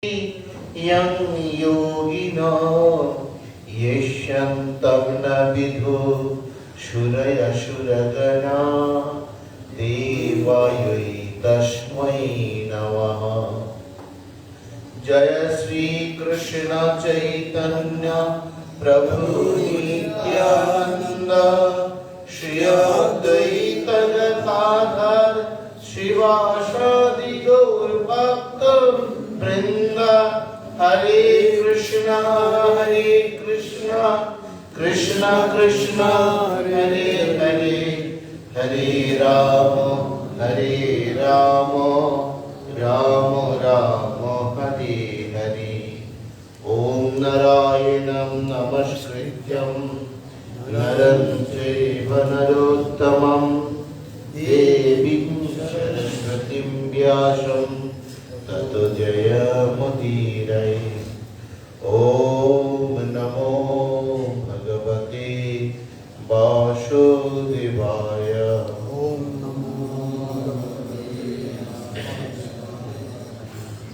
यं योगिनो यशन्तं न विदु सुरयसुरगणा देवायै तस्मै नमः। जय श्री कृष्ण चैतन्य प्रभु नित्यानंद श्री अद्वैत गदाधर श्रीवासादि गौर भक्त वृंद। हरे कृष्ण कृष्ण कृष्ण हरे हरे, हरे राम राम राम हरे हरे। ओम नारायणं नमस्कृत्यं नरं चैव नरोत्तमं देवीं सरस्वतीं व्यासं ततो जयमुदीरये। ओम नमो भगवते वासुदेवाय।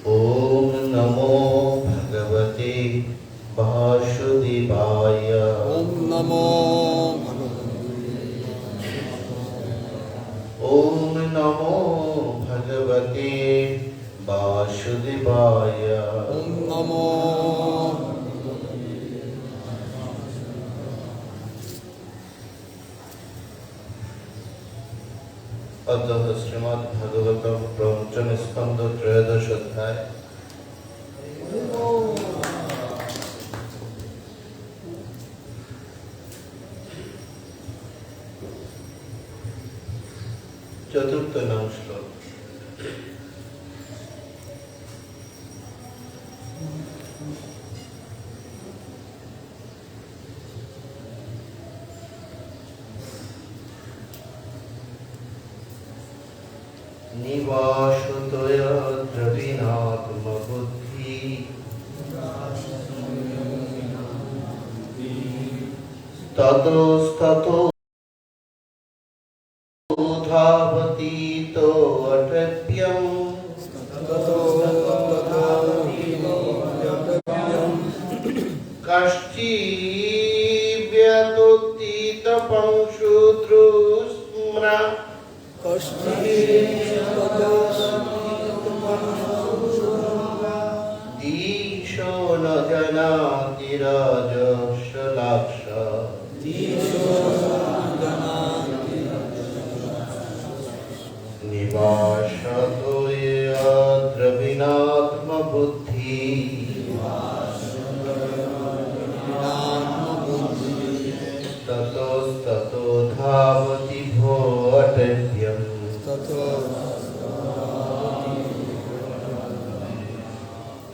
ओम नमो भगवते वासुदेवाय। ओम नमो ओम नमो भगवते वासुदेवाय। ओम नमो अतः श्रीमद् भागवतम प्रवचन स्कंद त्रयोदश अध्याय चतुर्थ नाम श्लोक। निवासुतय द्रविणात्मबुद्धि ततोस्ततो धावतीतो अटव्यम् कश्चिद्व्यतोत्थितपंशुद्रुस्म्रा ईशो न जानाति राजस्य निवासतो द्रविणात्मबुद्धि ततोस्ततो धावति भो अटव्यम्।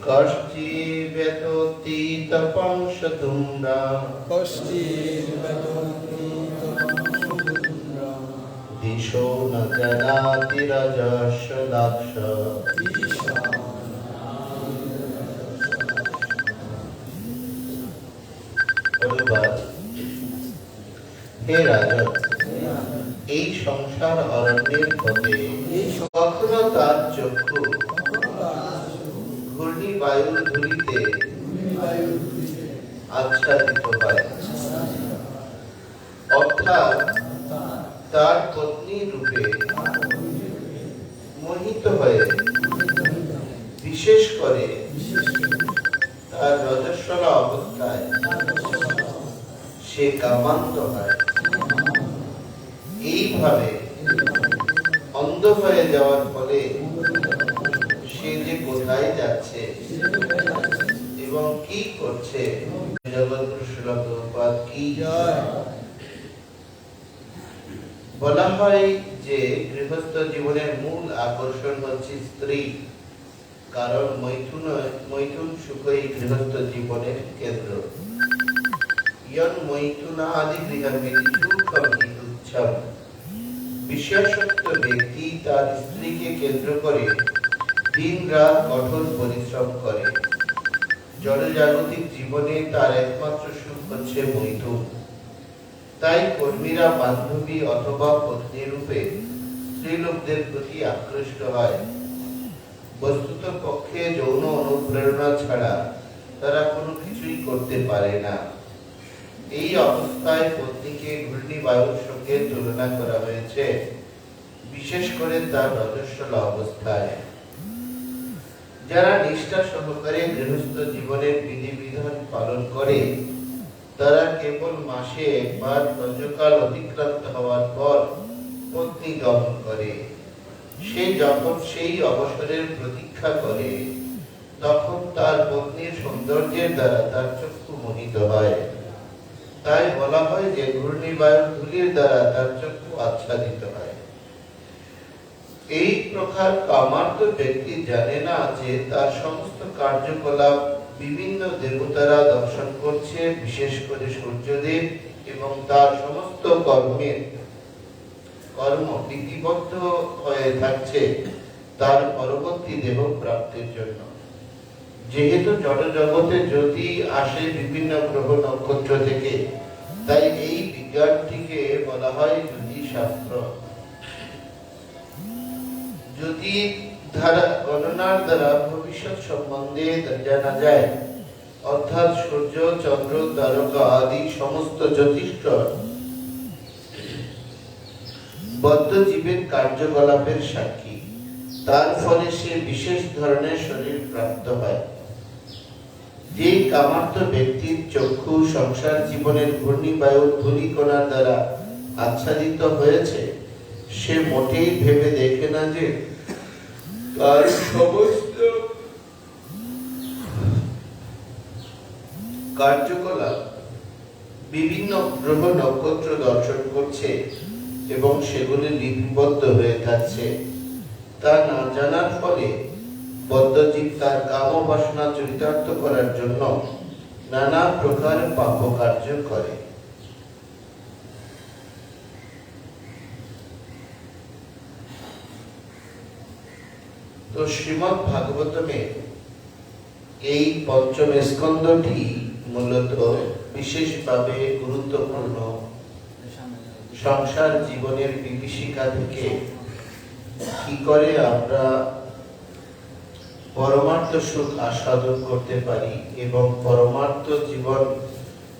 कश्चिद्व्यतोत्थितपंशुधूम्रा दिशो न जानाति राजस्य হে রাজন, এই সংসার অরণ্যের পথে কখনো তার চক্ষু ঘূর্ণি বায়ুর ধূলিতে আচ্ছাদিত হয়, অর্থাৎ তার পত্নী রূপে মোহিত হয়ে, বিশেষ করে তার রজস্বলা অবস্থায় সে কামান্ত হয়। এইভাবে অন্ধ হয়ে যাওয়ার ফলে সে যে কোথায় যাচ্ছে এবং কি করছে, জগৎগুরু শ্রীল প্রভুপাদ কি জয়। বলা হয় যে গৃহস্থ জীবনের মূল আকর্ষণ হচ্ছে স্ত্রী, কারণ মৈথুন সুখই গৃহস্থ জীবনের কেন্দ্র। यन मैथुनादि गृहमिति सुखम हि तुच्छम। विशेषत्व व्यक्ति तार स्त्री के केंद्र करे दिन रात कठोर परिश्रम करे। जड़जागतिक जीवने तार एकमात्र सुख हच्छे मैथुन। ताई কর্মীরা বান্ধবী অথবা পত্নী রূপে স্ত্রীলোকদের প্রতি আকৃষ্ট হয়। বস্তুত পক্ষে যৌন অনুপ্রেরণা ছাড়া তারা কোনো কিছুই করতে পারে না। এই অবস্থায় পত্নীকে ঘূর্ণিবায়ুর সঙ্গে তুলনা করা হয়েছে, বিশেষ করে তার রজস্বলা অবস্থায়। যারা নিষ্ঠা সহকারে গৃহস্থ জীবনের বিধিবিধান পালন করে তারা কেবল মাসে একবার রজকাল অতিক্রান্ত হওয়ার পর পত্নী গমন করে। সে যখন সেই অবসরের প্রতীক্ষা করে তখন তার পত্নীর সৌন্দর্যের দ্বারা তার চক্ষু মোহিত হয়। তাই বলা হয় যে ঘূর্ণিবায়ুর ধূলির দ্বারা তার চক্ষু আচ্ছাদিত হয়। এই প্রকার কামার্ত ব্যক্তি জানে না যে তার সমস্ত কার্যকলাপ বিভিন্ন দেবতারা দর্শন করছে, বিশেষ করে সূর্যদেব, এবং তার সমস্ত কর্ম বিধিবদ্ধ হয়ে থাকছে তার পরবর্তী দেহ প্রাপ্তির জন্য। যেহেতু জড় জগতে জ্যোতি আসে বিভিন্ন গ্রহ নক্ষত্র থেকে, তাই এই বিজ্ঞানটিকে বলা হয় জ্যোতি শাস্ত্র। জ্যোতি ধারা গণনার দ্বারা ভবিষ্যৎ সম্বন্ধে জানা যায়, অর্থাৎ সূর্য, চন্দ্র, তারকা আদি সমস্ত জ্যোতিষ্ক বদ্ধ জীবের কার্যকলাপের সাক্ষী। তার ফলে সে বিশেষ ধরনের শরীর প্রাপ্ত হয়। যে কামার্ত ব্যক্তির চক্ষু সংসার জীবনের ঘূর্ণিবায়ুর ধূলিকণার দ্বারা আচ্ছাদিত হয়েছে, সে মোটেই ভেবে দেখে না যে তার সমস্ত কার্যকলাপ বিভিন্ন গ্রহ নক্ষত্র দর্শন করছে এবং সেগুলি লিপিবদ্ধ হয়ে থাকছে। তা না জানার ফলে বদ্ধজীব তার কাম বাসনা চরিতার্থ করার জন্য নানা প্রকার পাপ কার্য করে। তো শ্রীমদ্ ভাগবতমে এই পঞ্চম স্কন্ধটি মূলত বিশেষভাবে গুরুত্বপূর্ণ। সংসার জীবনের বিভীষিকা থেকে কি করে আমরা পরমার্থ সুখ আস্বাদন করতে পারি এবং পরমার্থ জীবন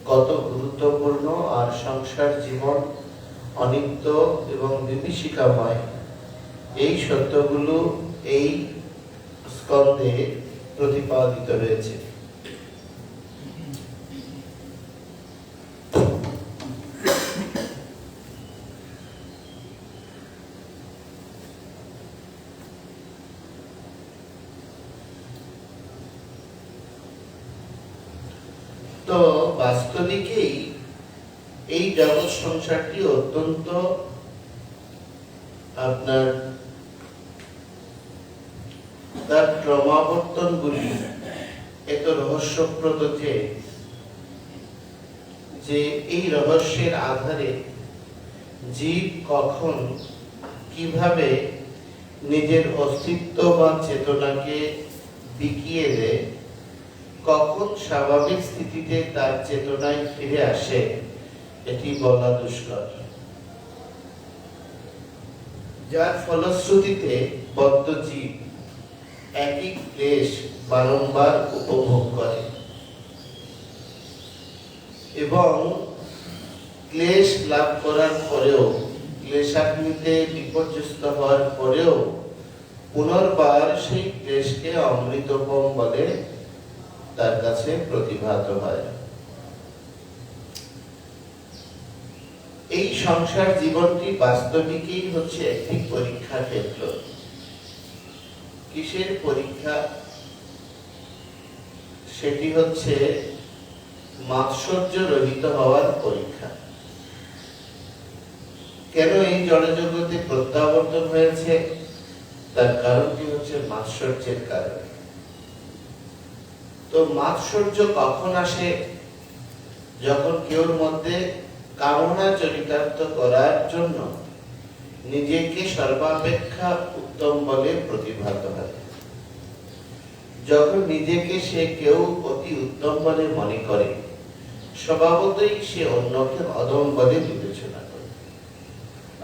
কত গুরুত্বপূর্ণ আর সংসার জীবন অনিত্য এবং বিভীষিকাময়, এই সত্যগুলো এই স্কন্ধে প্রতিপাদিত হয়েছে। তো বাস্তবিকেই এই জগৎ সংসারটি অত্যন্ত আপনার তার ক্রমাবর্তনগুলি এত রহস্যপ্রদ যে এই রহস্যের আধারে জীব কখন কিভাবে নিজের অস্তিত্ব বা চেতনাকে বিকিয়ে দেয়, কখন স্বাভাবিক স্থিতিতে তার চেতনায় ফিরে আসে, এটি বলা দুষ্কর। যার ফলশ্রুতিতে বদ্ধ জীব একই ক্লেশ বারংবার উপভোগ করে এবং ক্লেশ লাভ করার পরেও, ক্লেশাগ্নিতে বিপর্যস্ত হওয়ার পরেও পুনর্বার সেই ক্লেশকে অমৃতপম বলে তার কাছে প্রতিভাত হয়। এই সংসার জীবনটি বাস্তবিকই হচ্ছে একটি পরীক্ষা ক্ষেত্র। কিসের পরীক্ষা? সেটি হচ্ছে মাৎসর্য রহিত হওয়ার পরীক্ষা। কেন এই জড়জগতে প্রত্যাবর্তন হয়েছে? তার কারণটি হচ্ছে মাৎসর্যের কারণ। তো মাৎসর্য কখন আসে? যখন কেউর মধ্যে কামনা চরিতার্থ করার জন্য নিজেকে সর্বাপেক্ষা উত্তম বলে প্রতিভাত হয়। যখন নিজেকে সে কেউ অতি উত্তম বলে মনে করে, স্বভাবতই সে অন্যকে অধম বলে বিবেচনা করে।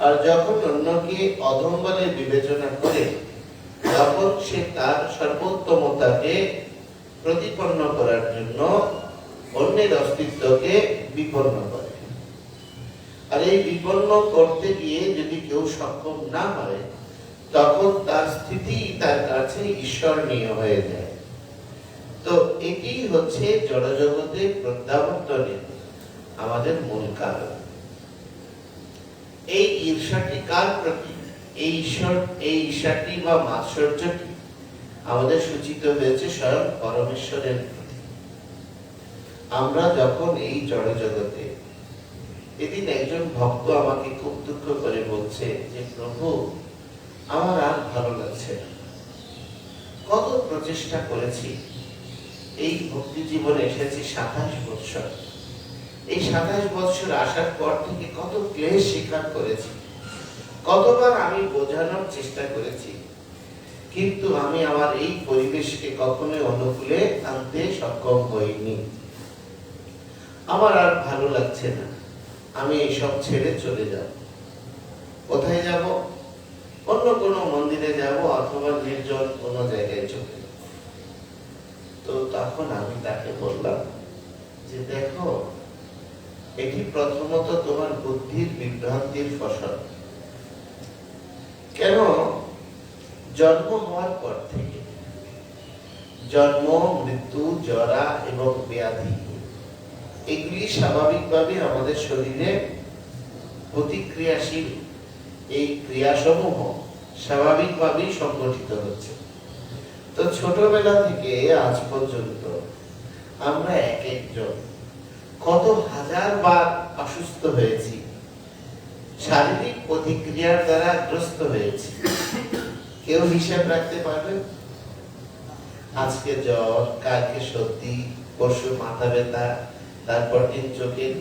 আর যখন অন্যকে অধম বলে বিবেচনা করে, তখন সে তার সর্বোত্তমতাকে প্রতিপন্ন করার জন্য অন্যের অস্তিত্বকে বিপন্ন করে। আর এই বিপন্ন করতে গিয়ে যদি কেউ সক্ষম না হয়, তখন তার স্থিতি তার কাছে ঈশ্বরনীয় হয়ে যায়। তো এটি হচ্ছে জড়জগতে প্রত্যাবর্তনের আমাদের মূল কারণ। এই ঈর্ষাটি কার প্রতি? এই ঈর্ষাটি বা মাৎসর্যটি আমাদের সূচিত হয়েছে স্বয়ং পরমেশ্বরের প্রতি। আমরা যখন এই জড়জগতে, এদিন একজন ভক্ত আমাকে খুব দুঃখ করে বলছে যে প্রভু, আমার আর ভালো লাগছে না, কত প্রচেষ্টা করেছি, এই ভক্তি জীবনে এসেছি 27 বছর, এই 27 বছর আসার পর থেকে কত ক্লেশ স্বীকার করেছি, কতবার আমি বোঝানোর চেষ্টা করেছি, কিন্তু আমি আমার এই পরিবেশকে কখনোই অনুকূলে আনতে সক্ষম হইনি। আমার আর ভালো লাগছে না, আমি এইসব ছেড়ে চলে যাব। কোথায় যাব? অন্য কোনো মন্দিরে যাব, অথবা নির্জন কোনো জায়গায় চলে যাব। তো তখন আমি তাকে বললাম যে দেখো, এটি প্রথমত তোমার বুদ্ধির বিভ্রান্তির ফসল। কেন? জন্ম হওয়ার পর থেকে জন্ম, মৃত্যু, জরা এবং ব্যাধি, এগুলি স্বাভাবিকভাবে আমাদের শরীরে প্রতিক্রিয়াশীল। এই ক্রিয়াসমূহ স্বাভাবিকভাবেই সংগঠিত হচ্ছে। তো ছোটবেলা থেকে আজ পর্যন্ত আমরা এক একজন কত হাজার বার অসুস্থ হয়েছি, শারীরিক প্রতিক্রিয়ার দ্বারা গ্রস্ত হয়েছি। কেউ হিসাব রাখতে পারবে? আজকে জ্বর, কালকে সর্দি, পরশু মাথা ব্যথা, তারপর দিন চোখের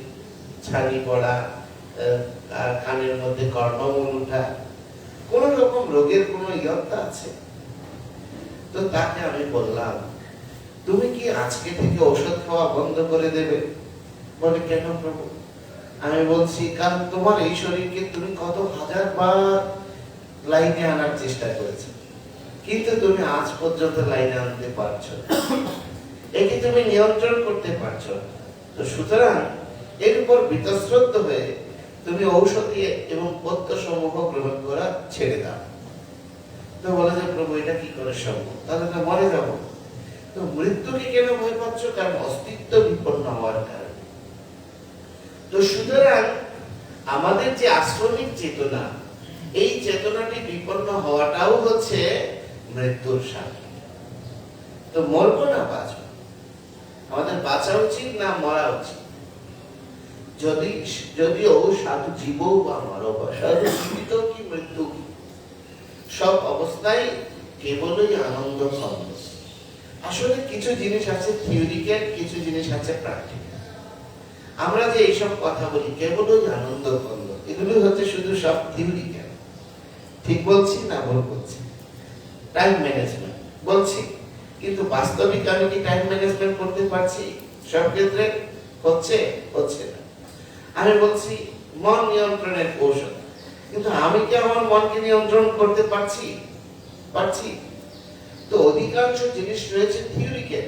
ছানি পড়া, কানের মধ্যে কর্ণমূল উঠা, কোন রকম রোগের কোন ইয়ত্তা আছে? তো তাকে আমি বললাম, তুমি কি আজকে থেকে ঔষধ খাওয়া বন্ধ করে দেবে? বলে, কেন প্রভু? আমি বলছি, কারণ তোমার এই শরীরকে তুমি কত হাজার বার লাইনে আনার চেষ্টা করেছো, কিন্তু তুমি আজ পর্যন্ত লাইনে আনতে পারছো না, একে তুমি নিয়ন্ত্রণ করতে পারছো না। তো সুতরাং এর উপর বিতশ্রদ্ধ হয়ে তুমি ঔষধি এবং পথ্য সমূহ গ্রহণ করা ছেড়ে দাও। তো বলে যে প্রভু, এটা কি করে সম্ভব? তাহলে তো মরে যাবো। তো মৃত্যুকে কেন ভয় পাচ্ছ? কারণ অস্তিত্ব বিপন্ন হওয়ার কারণে। তো সুতরাং আমাদের যে আশ্রমিক চেতনা, এই চেতনাটি বিপন্ন হওয়াটাও হচ্ছে মৃত্যুর সাক্ষী। তো মরবো না বাঁচবো? আমাদের বাঁচা উচিত না মরা উচিত? যদিও সাধু জীব বা মারব, সাধু জীবিত কি মৃত্যু কি, সব অবস্থায় কেবলই আনন্দ খন্ড। আসলে কিছু জিনিস আছে থিওরিক্যাল, কিছু জিনিস আছে প্র্যাকটিক্যাল। আমরা যে এইসব কথা বলি কেবলই আনন্দ খন্ড, এগুলো হচ্ছে শুধু সব থিওরিক্যাল। ঠিক বলছি না ভুল বলছি? টাইম ম্যানেজমেন্ট বলছি, কিন্তু বাস্তবিক আমি কি টাইম ম্যানেজমেন্ট করতে পারছি? সব ক্ষেত্রে হচ্ছে না। আমি বলছি মন নিয়ন্ত্রণের কৌশল, কিন্তু আমি কি আমার মনকে নিয়ন্ত্রণ করতে পারছি? তো অধিকাংশ জিনিস রয়েছে থিওরিক্যাল,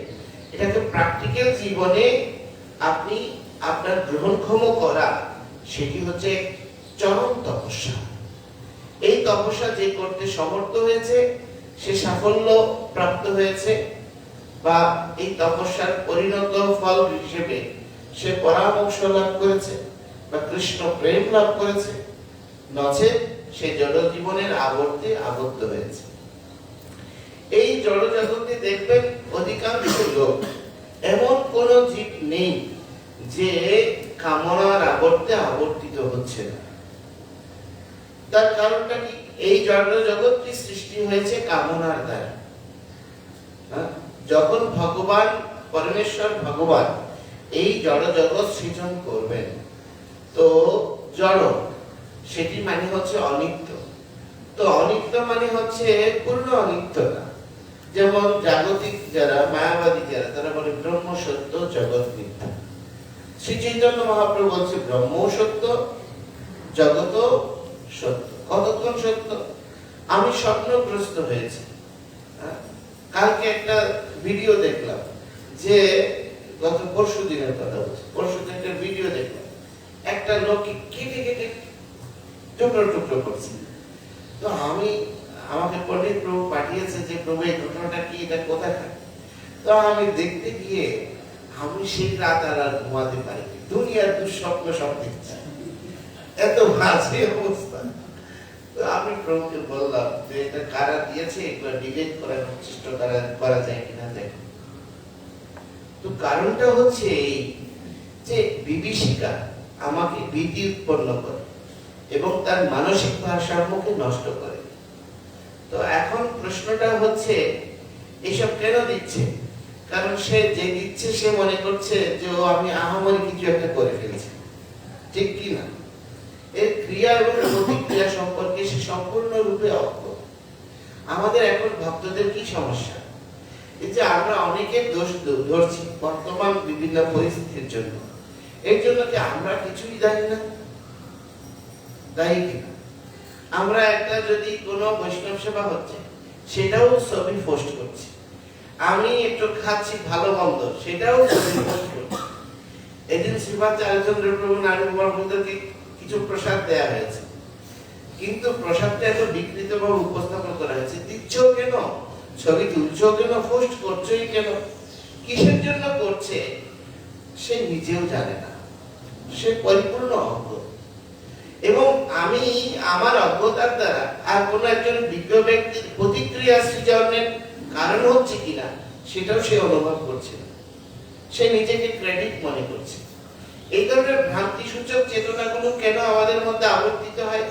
এটাকে প্র্যাকটিক্যাল জীবনে আপনি আপনার গ্রহণক্ষম করা, সেটি হচ্ছে চরম তপস্যা। এই তপস্যা যে করতে সমর্থ হয়েছে, সে সাফল্য প্রাপ্ত হয়েছে, বা এই তপস্যার পরিণত ফল হিসেবে সে পরামর্শ লাভ করেছে বা কৃষ্ণ প্রেম লাভ করেছে, নচেৎ সে জড় জীবনের আবর্তে আবদ্ধ হয়েছে। এই জড় জগতে দেখবেন অধিকাংশ লোক, এমন কোন জীব নেই যে কামনার আবর্তে আবর্তিত হচ্ছে না। তার কারণটা কি? এই জড় জগৎটি সৃষ্টি হয়েছে কামনার দ্বারা। যখন ভগবান পরমেশ্বর ভগবান এই জড় জগৎ সৃজন করবেন, তো জড় সেটি মানে হচ্ছে অনিত্য। তো অনিত্য মানে হচ্ছে পূর্ণ অনিত্য না। যেমন জাগতিক যারা, মায়াবাদী যারা, তারা বলে ব্রহ্ম সত্য, জগৎ মিথ্যা। শ্রী চৈতন্য মহাপ্রভু বলছে ব্রহ্ম সত্য, জগৎ সত্য। কতক্ষণ সত্য? আমি স্বপ্নগ্রস্ত হয়েছি, কালকে একটা ভিডিও দেখলাম, যে গত পরশু দিনের কথা বলছি, পরশু দিন একটা ভিডিও দেখলাম, একটা লোক কেটে কেটে টুকরো টুকরো করছে। তো আমাকে পণ্ডিত প্রভু পাঠিয়েছে যে প্রভু এই ঘটনাটা কি, এটা কোথায় থাকে। তো আমি দেখতে গিয়ে আমি সেই রাত আর ঘুমাতে পারি, দুনিয়ার দুঃস্বপ্ন সব দেখছি, এত বাজে অবস্থা। তো আমি প্রভুকে বললাম যে এটা কারা দিয়েছে, এগুলো ডিলিট করার চেষ্টা করা যায় কিনা দেখো। তো কারণটা হচ্ছে এই যে বিভীষিকা আমাকে ভীতি উৎপন্ন করে এবং তার মানসিক ভারসাম্যকে নষ্ট করে। তো এখন প্রশ্নটা হচ্ছে এসব কেন দিচ্ছে? কারণ সে যে দিচ্ছে সে মনে করছে যে ও আমি আহামরি কিছু একটা করে ফেলেছি, ঠিক কি না? এর ক্রিয়া এবং প্রতিক্রিয়া সম্পর্কে সে সম্পূর্ণরূপে অজ্ঞ। আমাদের এখন ভক্তদের কি সমস্যা, এই যে আমরা অনেকের দোষ ধরছি বর্তমান বিভিন্ন পরিস্থিতির জন্য। এর জন্য কি আমরা কিছুই জানি না? দায়ী কিনা? আমরা একটা যদি কোনো বৈষ্ণব সেবা হচ্ছে সেটাও ছবি পোস্ট করছি, আমি একটু খাচ্ছি ভালো মন্দ সেটাও ছবি পোস্ট করছি। এদিন শ্রীপাদ চারুচন্দ্র প্রভু নারীদেরকে কিছু প্রসাদ দেয়া হয়েছে, কিন্তু প্রসাদটা এত বিকৃত ভাবে উপস্থাপন করা হয়েছে। দিচ্ছ কেন, ছবি তুলছ কেন, পোস্ট করছোই কেন, কিসের জন্য করছে সে নিজেও জানে না, সে পরিপূর্ণ অজ্ঞ। এবং আমি আমার অজ্ঞতার দ্বারা আর কোন একজন বিজ্ঞ ব্যক্তির প্রতিক্রিয়া সৃজনের কারণ হচ্ছে কিনা সেটাও সে অনুভব করছে না, সে নিজেকে ক্রেডিট মনে করছে। এই ধরনের ভ্রান্তি সূচক চেতনাগুলো কেন আমাদের মধ্যে আবর্তিত হয়?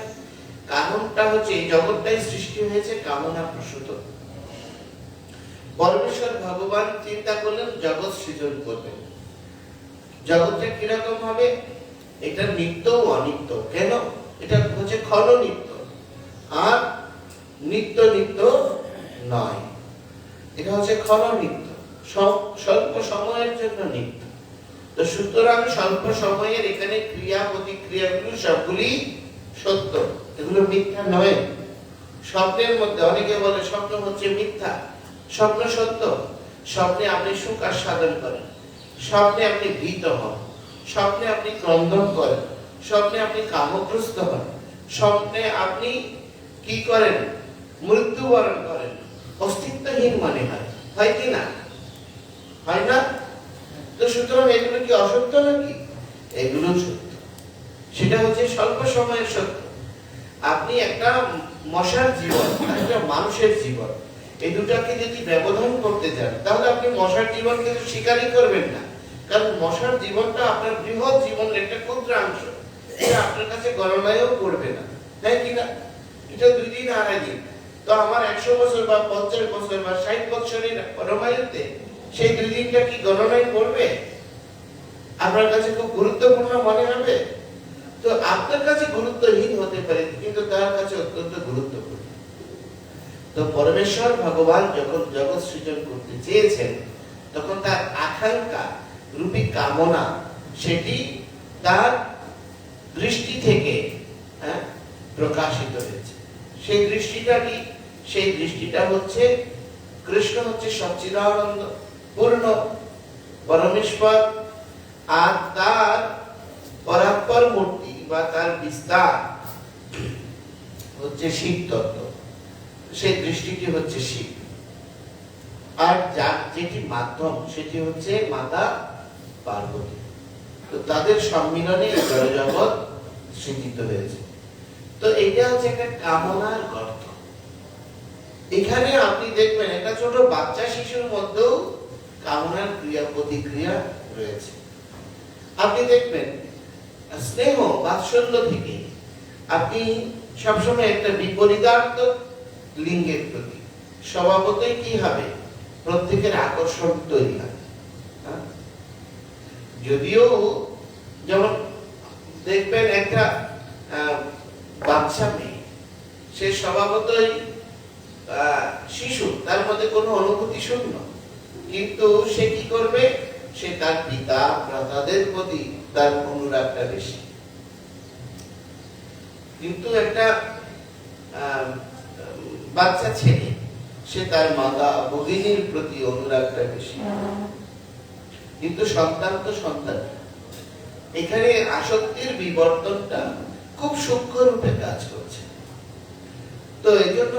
কারণটা হচ্ছে এই জগৎটাই সৃষ্টি হয়েছে কামনা প্রসূত। পরমেশ্বর ভগবান চিন্তা করলেন জগৎ সৃজন করবেন। জগৎটা কিরকম হবে? এটা নিত্য ও অনিত্য। কেন? এটা হচ্ছে ক্ষণ নিত্য, আর নিত্য নিত্য নয়। এটা হচ্ছে ক্ষণ নিত্য, স্বল্প সময়ের জন্য নিত্য। তো সুতরাং স্বল্প সময়ের এখানে ক্রিয়া প্রতিক্রিয়াগুলো সবগুলি সত্য, এগুলো মিথ্যা নয়। স্বপ্নের মধ্যে অনেকে বলে স্বপ্ন হচ্ছে মিথ্যা, স্বপ্ন সত্য। স্বপ্নে আপনি সুখ আস্বাদন করেন, স্বপ্নে আপনি ভীত হন, স্বপ্নে আপনি ক্রন্দন করেন, স্বপ্নে আপনি কামগ্রস্ত হন, স্বপ্নে আপনি কি করেন? মৃত্যুবরণ করেন, অস্তিত্বহীন মনে হয়, হয় কি না? হয় না? তো সুতরাং এগুলো কি অসত্য নাকি? এগুলো সত্য। সেটা হচ্ছে স্বল্প সময়ের সত্য। আপনি একটা মশার জীবন আর একটা মানুষের জীবন, এই দুটাকে যদি ব্যবধান করতে চান তাহলে আপনি মশার জীবনকে স্বীকারই করবেন না। কারণ মশার জীবনটা আপনার বৃহৎ জীবনের একটা ক্ষুদ্রাংশ, এটা আপনার কাছে গণনায়ও করবে না, তাই কিনা? এটা 2 দিন 2.5 দিন। তো আমার 100 বছর বা 50 বছর বা 60 বছরের পরমায়ুতে সেই 2 দিনটা কি গণনায় করবে? আপনার কাছে খুব গুরুত্বপূর্ণ মনে হবে? তো আপনার কাছে গুরুত্বহীন হতে পারে, কিন্তু তার কাছে অত্যন্ত গুরুত্বপূর্ণ। তো পরমেশ্বর ভগবান যখন জগৎ সৃজন করতে চেয়েছেন তখন তার আকাঙ্ক্ষা রূপী কামনা সেটি তার দৃষ্টি থেকে প্রকাশিত হয়েছে। সেই দৃষ্টিটা কি? সেই দৃষ্টিটা হচ্ছে কৃষ্ণ হচ্ছে সচ্চিদানন্দ পূর্ণ পরমেশ্বর, আর তার পরাৎপর মূর্তি বা তার বিস্তার হচ্ছে শিব তত্ত্ব। সেই দৃষ্টিটি হচ্ছে শিব, আর যার যেটি মাধ্যম সেটি হচ্ছে মাতা পার্বতী। তো তাদের সম্মিলনে এই জগৎ সৃজিত হয়েছে। তো এটা হচ্ছে একটা কামনার গর্ত। এখানে আপনি দেখবেন একটা ছোট বাচ্চা শিশুর মধ্যেও কামনার ক্রিয়া প্রতিক্রিয়া রয়েছে। আপনি দেখবেন স্নেহ বাৎসল্য থেকে আপনি সবসময় একটা বিপরীতার্থক লিঙ্গের প্রতি স্বভাবতই কি হবে? প্রত্যেকের আকর্ষণ তৈরি হয়। যদিও যেমন দেখবেন একটা বাচ্চা মেয়ে, সে স্বভাবতই শিশু, তার মধ্যে কোনো অনুভূতি শূন্য, কিন্তু সে কি করবে? সে তার পিতা ভ্রাতাদের প্রতি তার অনুরাগটা বেশি। কিন্তু একটা বাচ্চা ছেলে, সে তার মাতা ভগিনীর প্রতি অনুরাগটা বেশি, কিন্তু সন্তান তো সন্তান। এখানে আসক্তির বিবর্তনটা খুব সূক্ষ্ম রূপে কাজ করছে। তো এই জন্য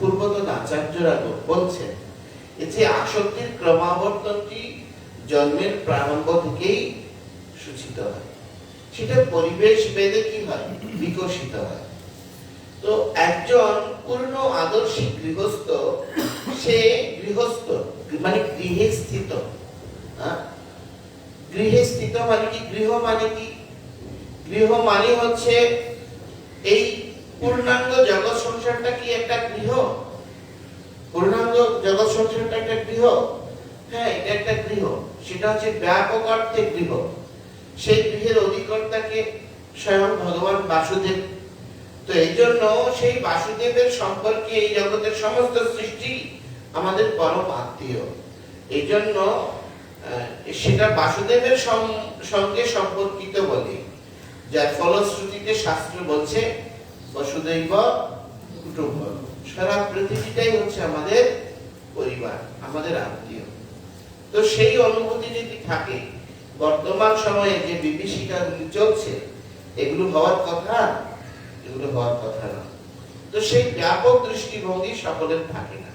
পূর্বতন আচার্যরা বলছেন যে আসক্তির ক্রমাবর্তনটি জন্মের প্রারম্ভ থেকেই সূচিত হয়, সেটা পরিবেশ ভেদে কি হয়, বিকশিত হয়। তো একজন পূর্ণ আদর্শিক গৃহস্থ, সে গৃহস্থ মানে গৃহে স্থিত। গৃহে স্থিত মানে কি? গৃহ মানে কি? গৃহ মানে হচ্ছে এই পূর্ণাঙ্গ জগৎ সংসারটা কি একটা গৃহ? পূর্ণাঙ্গ জগৎ সংসারটা একটা গৃহ। হ্যাঁ, এটা একটা গৃহ। সেটা হচ্ছে ব্যাপক অর্থে গৃহ। সেই গৃহের অধিকর্তাকে স্বয়ং ভগবান বাসুদেব। তো এই জন্য সেই বাসুদেবের সম্পর্কে এই জগতের সমস্ত সৃষ্টি আমাদের পরম আত্মীয়। এই জন্য সেটা বাসুদেবের সঙ্গে সম্পর্কিত বলে, যার ফলশ্রুতিতে শাস্ত্র বলছে বসুদৈব কুটুম্বকম। সারা পৃথিবীটাই হচ্ছে আমাদের পরিবার, আমাদের আত্মীয়। তো সেই অনুভূতি যদি থাকে, বর্তমান সময়ে যে বিভীষিকাগুলি চলছে, এগুলো হওয়ার কথা, এগুলো হওয়ার কথা না। তো সেই ব্যাপক দৃষ্টিভঙ্গি সকলের থাকে না।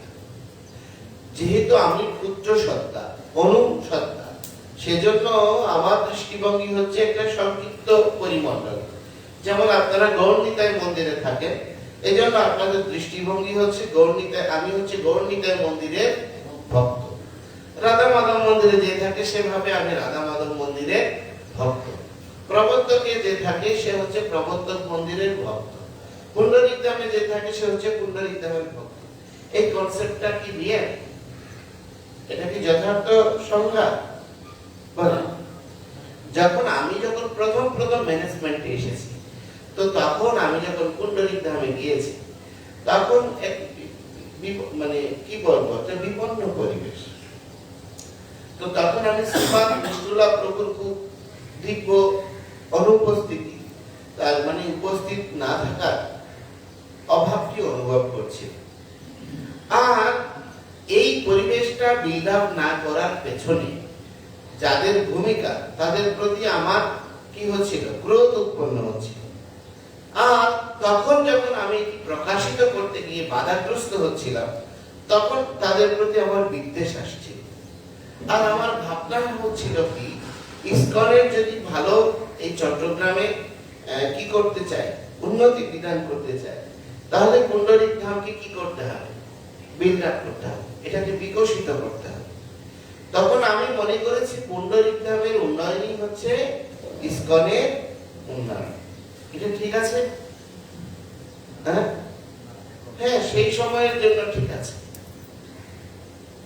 যেহেতু আমি ক্ষুদ্র সত্তা, অনু সত্তা, সেজন্য আমার দৃষ্টিভঙ্গি হচ্ছে একটা সংক্ষিপ্ত পরিমণ্ডল। যেমন আপনারা গৌরনিতাই মন্দিরে থাকেন, এই জন্য আপনাদের দৃষ্টিভঙ্গি হচ্ছে গৌরনিতাই, আমি হচ্ছে গৌরনিতাই মন্দিরের ভক্ত। রাধা মাধব মন্দিরে যে থাকে সেভাবে আমি রাধা মাধব মন্দিরের ভক্ত। প্রবর্তকে যে থাকে সে হচ্ছে প্রবর্তক মন্দিরের ভক্ত। পুণ্ডরিক ধামে যে থাকে সে হচ্ছে পুণ্ডরিক ধামের ভক্ত। এই কনসেপ্টটা কি রিয়েল? এটা কি যথার্থ সংজ্ঞা? যখন প্রথম ম্যানেজমেন্টে এসেছি, তো তখন আমি যখন পুণ্ডরিক ধামে গিয়েছি, তখন মানে কি বলবো, একটা বিপন্ন পরিবেশ। তো তখন আমি শ্রীপাদ বিষ্ণুলাভ প্রভুর খুব দিব্য অনুপস্থিতি, তার মানে উপস্থিত না থাকার অভাবটি অনুভব করছি। আর এই পরিবেশটা বিল্ড আপ না করার পেছনে যাদের ভূমিকা, তাদের প্রতি আমার কি হচ্ছিল, ক্রোধ উৎপন্ন হচ্ছিল। আর তখন যখন আমি প্রকাশিত করতে গিয়ে বাধাগ্রস্ত হচ্ছিলাম, তখন তাদের প্রতি আমার বিদ্বেষ আসছিল। আর আমার ভাবনা হচ্ছিল কি, ইসকনের যদি ভালো এই চট্টগ্রামে কি করতে চায়, উন্নতি বিধান করতে চায়, তাহলে পুণ্ডরিক ধামকে কি করতে হবে, বিল্ড আপ করতে হবে, এটাকে বিকশিত করতে হবে। তখন আমি মনে করেছি পুণ্ডরিক ধামের উন্নয়নই হচ্ছে ইসকনের উন্নয়ন। এটা ঠিক আছে? হ্যাঁ, সেই সময়ের জন্য ঠিক আছে,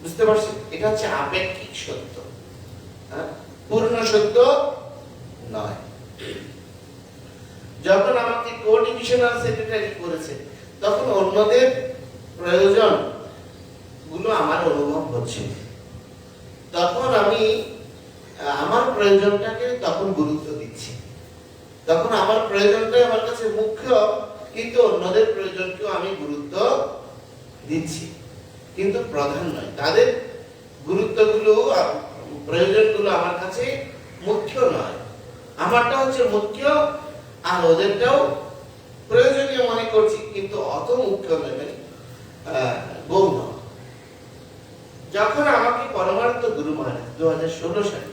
বুঝতে পারছি। এটা হচ্ছে আপেক্ষিক সত্য, পূর্ণ সত্য নয়। যখন আমাকে কো-ডিভিশনাল সেক্রেটারি করেছে, তখন অন্যদের প্রয়োজন গুলো আমার অনুভব হচ্ছে। তখন আমি আমার প্রয়োজনটাকে তখন গুরুত্ব দিচ্ছি। তখন আমার প্রয়োজনটাই আমার কাছে মুখ্য, কিন্তু অন্যদের প্রয়োজনকেও আমি গুরুত্ব দিচ্ছি, কিন্তু প্রধান নয়। তাদের গুরুত্বগুলো, প্রয়োজনগুলো আমার কাছে মুখ্য নয়, আমারটা হচ্ছে মুখ্য, আর ওদেরটাও প্রয়োজনীয় মনে করছি, কিন্তু অত মুখ্য নয়, মানে গৌণ। যখন আমাকে পরমার্থ গুরু মহারাজ 2016 সালে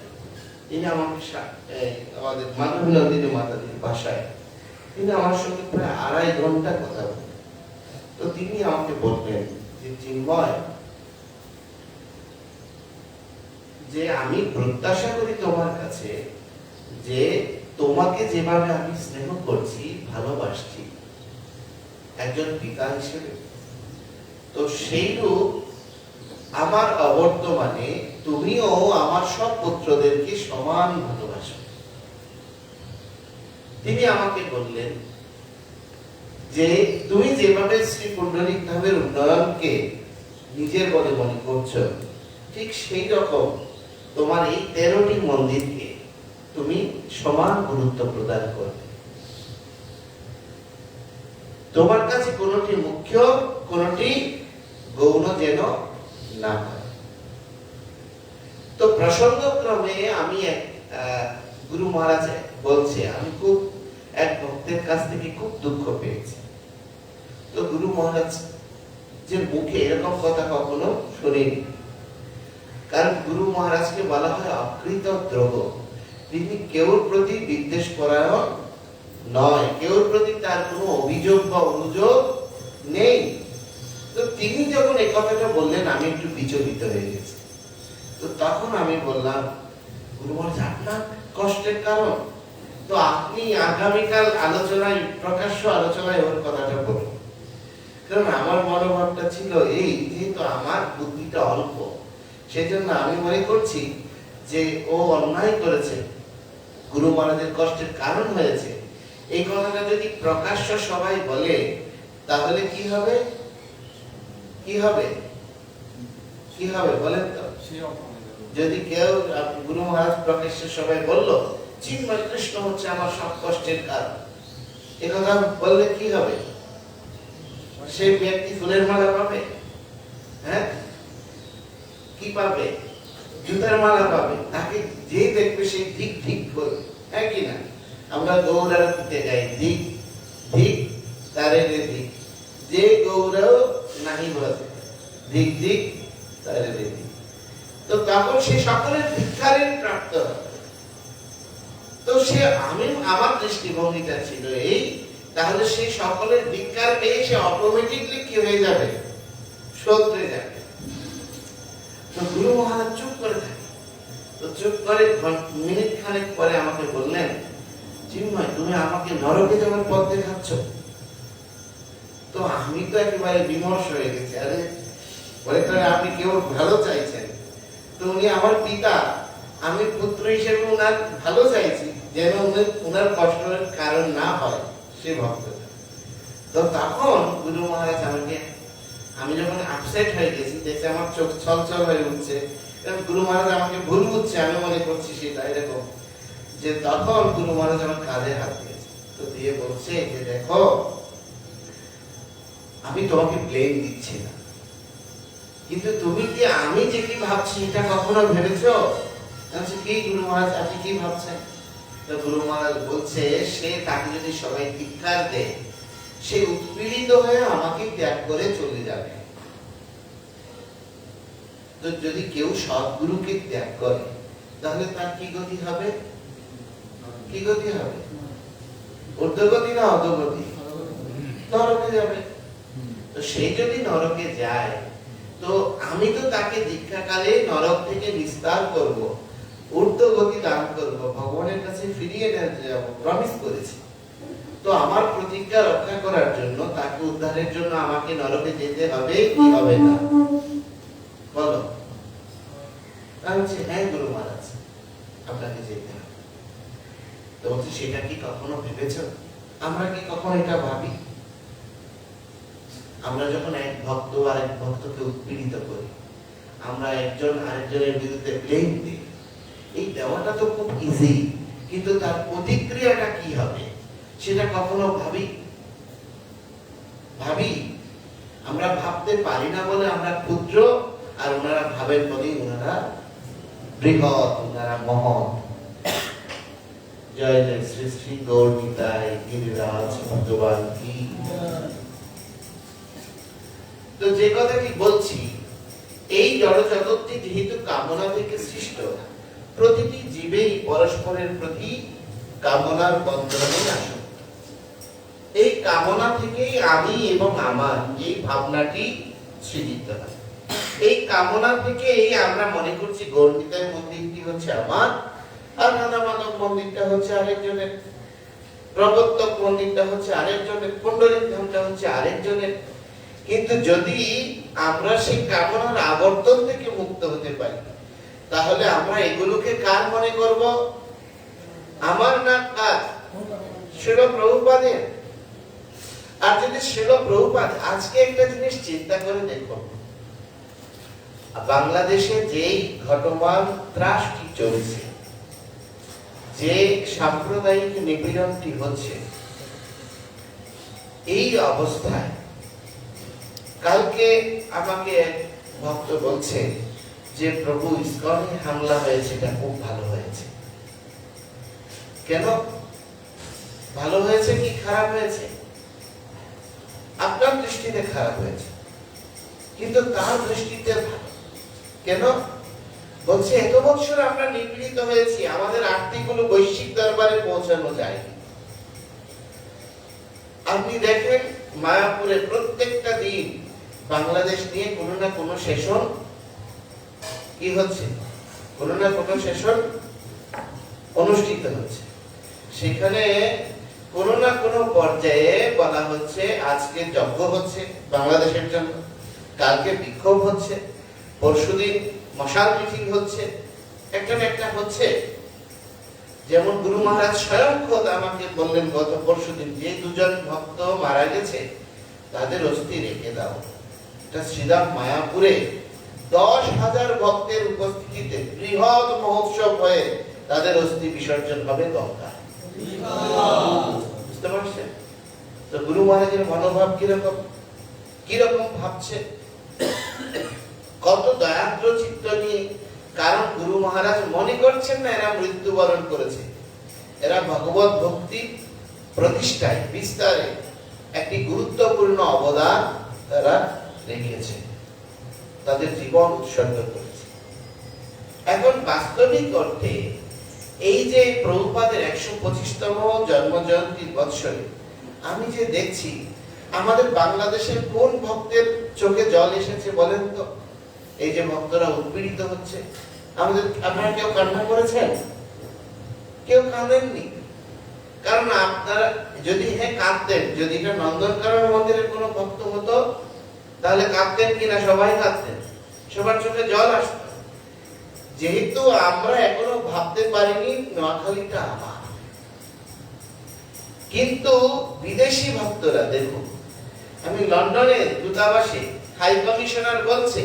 তিনি আমাকে আমাদের মাধবী নন্দিনী মাতাজির বাসায় তিনি আমার সঙ্গে প্রায় 2.5 ঘন্টা কথা বলেন। তো তিনি আমাকে বললেন যে চিন্ময়, যে আমি প্রত্যাশা করি তোমার কাছে যে তোমাকে যেভাবে আমি স্নেহ করছি, ভালোবাসছি একজন পিতা হিসেবে, তো সেইরূপ আমার অবর্তমানে তুমিও আমার সব পুত্রদেরকে সমান ভালোবাসো। তিনি আমাকে বললেন যে তুমি যেভাবে শ্রী পুণ্ডরিক ধামের উন্নয়নকে নিজের বলে মনে করছো, ঠিক সেই রকম তোমার এই 13টি মন্দিরকে তুমি সমান গুরুত্ব প্রদান করবে। তোমার কাছে কোনটি মুখ্য, কোনটি গৌণ যেন না হয়। তো প্রসঙ্গক্রমে আমি গুরু মহারাজ বলছে, আমি খুব এক ভক্তের কাছ থেকে খুব দুঃখ পেয়েছি। তো গুরু মহারাজ যে মুখে এরকম কথা কখনো শুনিনি, কারণ গুরু মহারাজকে বলা হয় অকৃত দ্রোহ। তিনি কেউর প্রতি বিদ্বেষ পরায়ণ নয়, কেউর প্রতি তার কোনো অভিযোগ বা অনুযোগ নেই। তো তিনি যখন এই কথাটা বললেন, আমি একটু বিচলিত হয়ে গেছি। তো তখন আমি বললাম, গুরু মহারাজ আপনার কষ্টের কারণ তো আপনি আগামীকাল আলোচনায়, প্রকাশ্য আলোচনায় ওর কথাটা বলুন। কারণ আমার মনোভাবটা ছিল এই, যেহেতু আমার বুদ্ধিটা অল্প, সেজন্য আমি মনে করছি যে ও অন্যায় করেছে, গুরু মহারাজের কষ্টের কারণ হয়েছে। এই কথাটা যদি প্রকাশ্য সবাই বলে তাহলে কি হবে? কি হবে? কি হবে বলেন তো? যদি কেউ গুরু মহারাজ প্রকাশ্য সবাই বলল চিন্ময় কৃষ্ণ হচ্ছে আমার সব কষ্টের কারণ, এ কথা বললে কি হবে? সেই ব্যক্তি ফুলের মালা পাবে, হ্যাঁ, কি পাবে? জুতার মালা পাবে। তাকে যে দেখবে সে ঠিক ঠিক করবে, হ্যাঁ কি না? আমরা গৌরারতিতে গাই, দিক দিক তারে রে দিক, যে গৌরাও নাহি বলে, দিক দিক তারে রে দিক। তো তখন সে সকলের ধিক্কারের প্রাপ্ত হবে। তো সে, আমি আমার দৃষ্টিভঙ্গিটা ছিল এই, তাহলে সে সকলের ধিক্কার পেয়ে সে অটোমেটিকলি কি হয়ে যাবে? শোধরে যাবে। তো গুরু মহারাজ চুপ করে থাকে। তো চুপ করে মিনিট খানেক পরে আমাকে বললেন, চিন্ময় তুমি আমাকে নরকে যাওয়ার পথ দেখাচ্ছ। তো আমি তো একেবারে বিমর্ষ হয়ে গেছি। আরে বলে, আপনি কেউ ভালো চাইছেন? তো উনি আমার পিতা, আমি পুত্র হিসেবে উনার ভালো চাইছি, যেন উনার কষ্টের কারণ না হয় সে ভক্তটা। তো তখন গুরু মহারাজ আমাকে, আমি যখন আপসেট হয়ে গেছি, দেখে আমার চোখ ছলছল হয়ে উঠছে, গুরু মহারাজ আমাকে ভুল বুঝছে, আমি মনে করছি সেটা এরকম, যে তখন গুরু মহারাজ আমার কাঁধে হাত দিয়েছে। তো দিয়ে বলছে যে দেখো, আমি তোমাকে ব্লেম দিচ্ছি না, কিন্তু তুমি কি আমি যে কি ভাবছি এটা কখনো ভেবেছো? কি গুরু মহারাজ আপনি কি ভাবছেন? তো গুরু মহারাজ বলছে, সে তাকে যদি সবাই ধিক্কার দেয়, সে উৎপীড়িত হয়ে আমাকে ত্যাগ করে চলে যাবে। তো যদি কেউ সদ্গুরুকে ত্যাগ করে তাহলে তার কি গতি হবে? কি গতি হবে? ঊর্ধ্বগতি না অধোগতি? নরকে যাবে। তো সে যদি নরকে যায়, তো আমি তো তাকে দীক্ষাকালে নরক থেকে নিস্তার করব, ঊর্ধ্বগতি দান করব, ভগবানের কাছে ফিরিয়ে যাব, প্রমিস করেছি। তো আমার প্রতিজ্ঞা রক্ষা করার জন্য, তাকে উদ্ধারের জন্য আমাকে নরকে যেতে হবে কি হবে না? বলো। হ্যাঁ গুরু মহারাজ, আপনাকে যেতে হবে। তো বলছে, সেটা কি কখনো ভেবেছো? আমরা কি কখনো এটা ভাবি? আমরা যখন এক ভক্ত আরেক ভক্তকে উৎপীড়িত করি, আমরা একজন আরেকজনের বিরুদ্ধে ব্লেম দিই, এই দেওয়াটা তো খুব ইজি, কিন্তু তার প্রতিক্রিয়াটা কি হবে সেটা কখনো ভাবি? আমরা ভাবতে পারি না বলে আমরা ক্ষুদ্র, আর ওনারা ভাবেন বলেই ওনারা বৃহৎ, ওনারা মহৎ। জয় জয় শ্রী শ্রী গৌর নিতাই গিরিরাজ ভগবান কি। তো যে কথাটি বলছি, এই জড় জগৎটি যেহেতু কামনা থেকে সৃষ্ট, প্রতিটি জীবেই পরস্পরের প্রতি কামনার বন্ধনে আসে। এই কামনা থেকেই আমি এবং আমার এই ভাবনাটি সৃজিত হয়। এই কামনা থেকেই আমরা মনে করছি গৌরনিতাই মন্দিরটি হচ্ছে আমার, আর রাধা মাধব মন্দিরটা হচ্ছে আরেকজনের, প্রবর্তক মন্দিরটা হচ্ছে আরেকজনের, পুণ্ডরিক ধামটা হচ্ছে আরেকজনের। কিন্তু যদি আমরা সেই কামনার আবর্তন থেকে মুক্ত হতে পারি, তাহলে আমরা এগুলোকে কার মনে করব? আমার না কার? শিল প্রভুপাদের। আর যদি শিল প্রভুপাদ, আজকে একটা জিনিস চিন্তা করে দেখুন, বাংলাদেশে যেই ঘটমান ত্রাসটি চলছে, যে সাম্প্রদায়িক নিপীড়নটি হচ্ছে, এই অবস্থায় কালকে আমাকে এক ভক্ত বলছে যে প্রভু ইসকনে হামলা হয়েছে, এটা খুব ভালো হয়েছে। কেন ভালো হয়েছে কি খারাপ হয়েছে? আপনার দৃষ্টিতে খারাপ হয়েছে, কিন্তু তার দৃষ্টিতে ভালো। কেন বলছে? এত বছর আমরা নিপীড়িত হয়েছি, আমাদের আর্তিগুলো বৈশ্বিক দরবারে পৌঁছানো যায়নি। আপনি দেখেন মায়াপুরে প্রত্যেকটা দিন বাংলাদেশ নিয়ে কোনো না কোনো সেশন কি হচ্ছে, কোনো না কোনো সেশন অনুষ্ঠিত হচ্ছে। সেখানে কোনো না কোনো পর্যায়ে বলা হচ্ছে আজকে যজ্ঞ হচ্ছে বাংলাদেশের জন্য, কালকে বিক্ষোভ হচ্ছে, পরশুদিন মশাল মিছিল হচ্ছে, একটা না একটা হচ্ছে। যেমন গুরু মহারাজ স্বয়ং খোদ আমাকে বললেন গত পরশুদিন, যে দুজন ভক্ত মারা গেছে তাদের অস্থি রেখে দাও। এটা শ্রীরাম মায়াপুরে 10,000 ভক্তের উপস্থিতিতে বৃহৎ মহোৎসব হয়ে তাদের অস্থি বিসর্জন হবে গঙ্গা। বুঝতে পারছেন তো গুরু মহারাজের মনোভাব কিরকম, কিরকম ভাবছে, কত দয়াদ্র চিত্ত নিয়ে। কারণ গুরু মহারাজ মনে করছেন না এরা মৃত্যুবরণ করেছে, এরা ভগবত ভক্তি প্রতিষ্ঠায় বিস্তারে একটি গুরুত্বপূর্ণ অবদান তারা রেখেছে, তাদের জীবন উৎসর্গ করেছে। এখন বাস্তবিক অর্থে এই যে প্রভুপাদের 125তম জন্ম জয়ন্তী বৎসরে আমি যে দেখছি আমাদের বাংলাদেশের কোন ভক্তের চোখে জল এসেছে বলেন তো? এই যে ভক্তরা উৎপীড়িত হচ্ছে, আমাদের আপনারা কেউ কান্না করেছেন? কেউ কাঁদেননি। কারণ আপনারা যদি কাঁদতেন, যদি এটা নন্দনকানন মন্দিরের কোনো ভক্ত হতো তাহলে কাঁদতেন কিনা? সবাই কাঁদতেন, সবার চোখে জল আসতো। যেহেতু আমরা এখনো ভাবতে পারিনি নোয়াখালীটা আমার, কিন্তু বিদেশি ভক্তরা দেখুন, আমি লন্ডনে দূতাবাসে হাই কমিশনার বলছে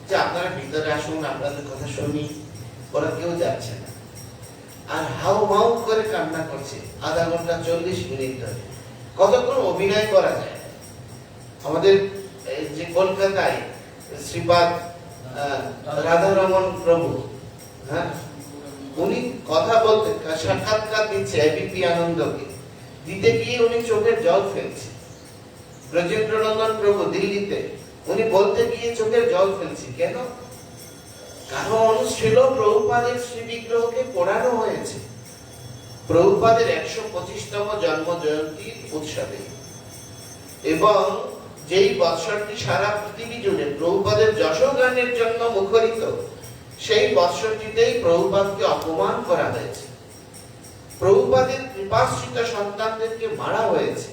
যে আপনারা ভিতরে আসুন, আপনাদের কথা শুনি। ওরা কেউ যাচ্ছে না, আর হাউ মাউ করে কান্না করছে আধা ঘন্টা 40 মিনিট ধরে। কতক্ষণ অভিনয় করা যায়? আমাদের যে কলকাতায় শ্রীপাদ রাধারমন প্রভু, হ্যাঁ, উনি কথা বলতে সাক্ষাৎকার দিচ্ছে এবিপি আনন্দকে, দিতে গিয়ে উনি চোখের জল ফেলছে। ব্রজেন্দ্রনন্দন প্রভু দিল্লিতে, উনি বলতে গিয়ে চোখের জল ফেলছে। কেন? কারণ ছিল প্রভুপাদের শ্রী বিগ্রহকে পোড়ানো হয়েছে প্রভুপাদের 125তম জন্ম জয়ন্তী উৎসবে, এবং যেই বৎসরটি সারা পৃথিবী জুড়ে প্রভুপাদের যশগানের জন্য মুখরিত, সেই বৎসরটিতেই প্রভুপাদকে অপমান করা হয়েছে, প্রভুপাদের কৃপাশ্রিত সন্তানদেরকে মারা হয়েছে।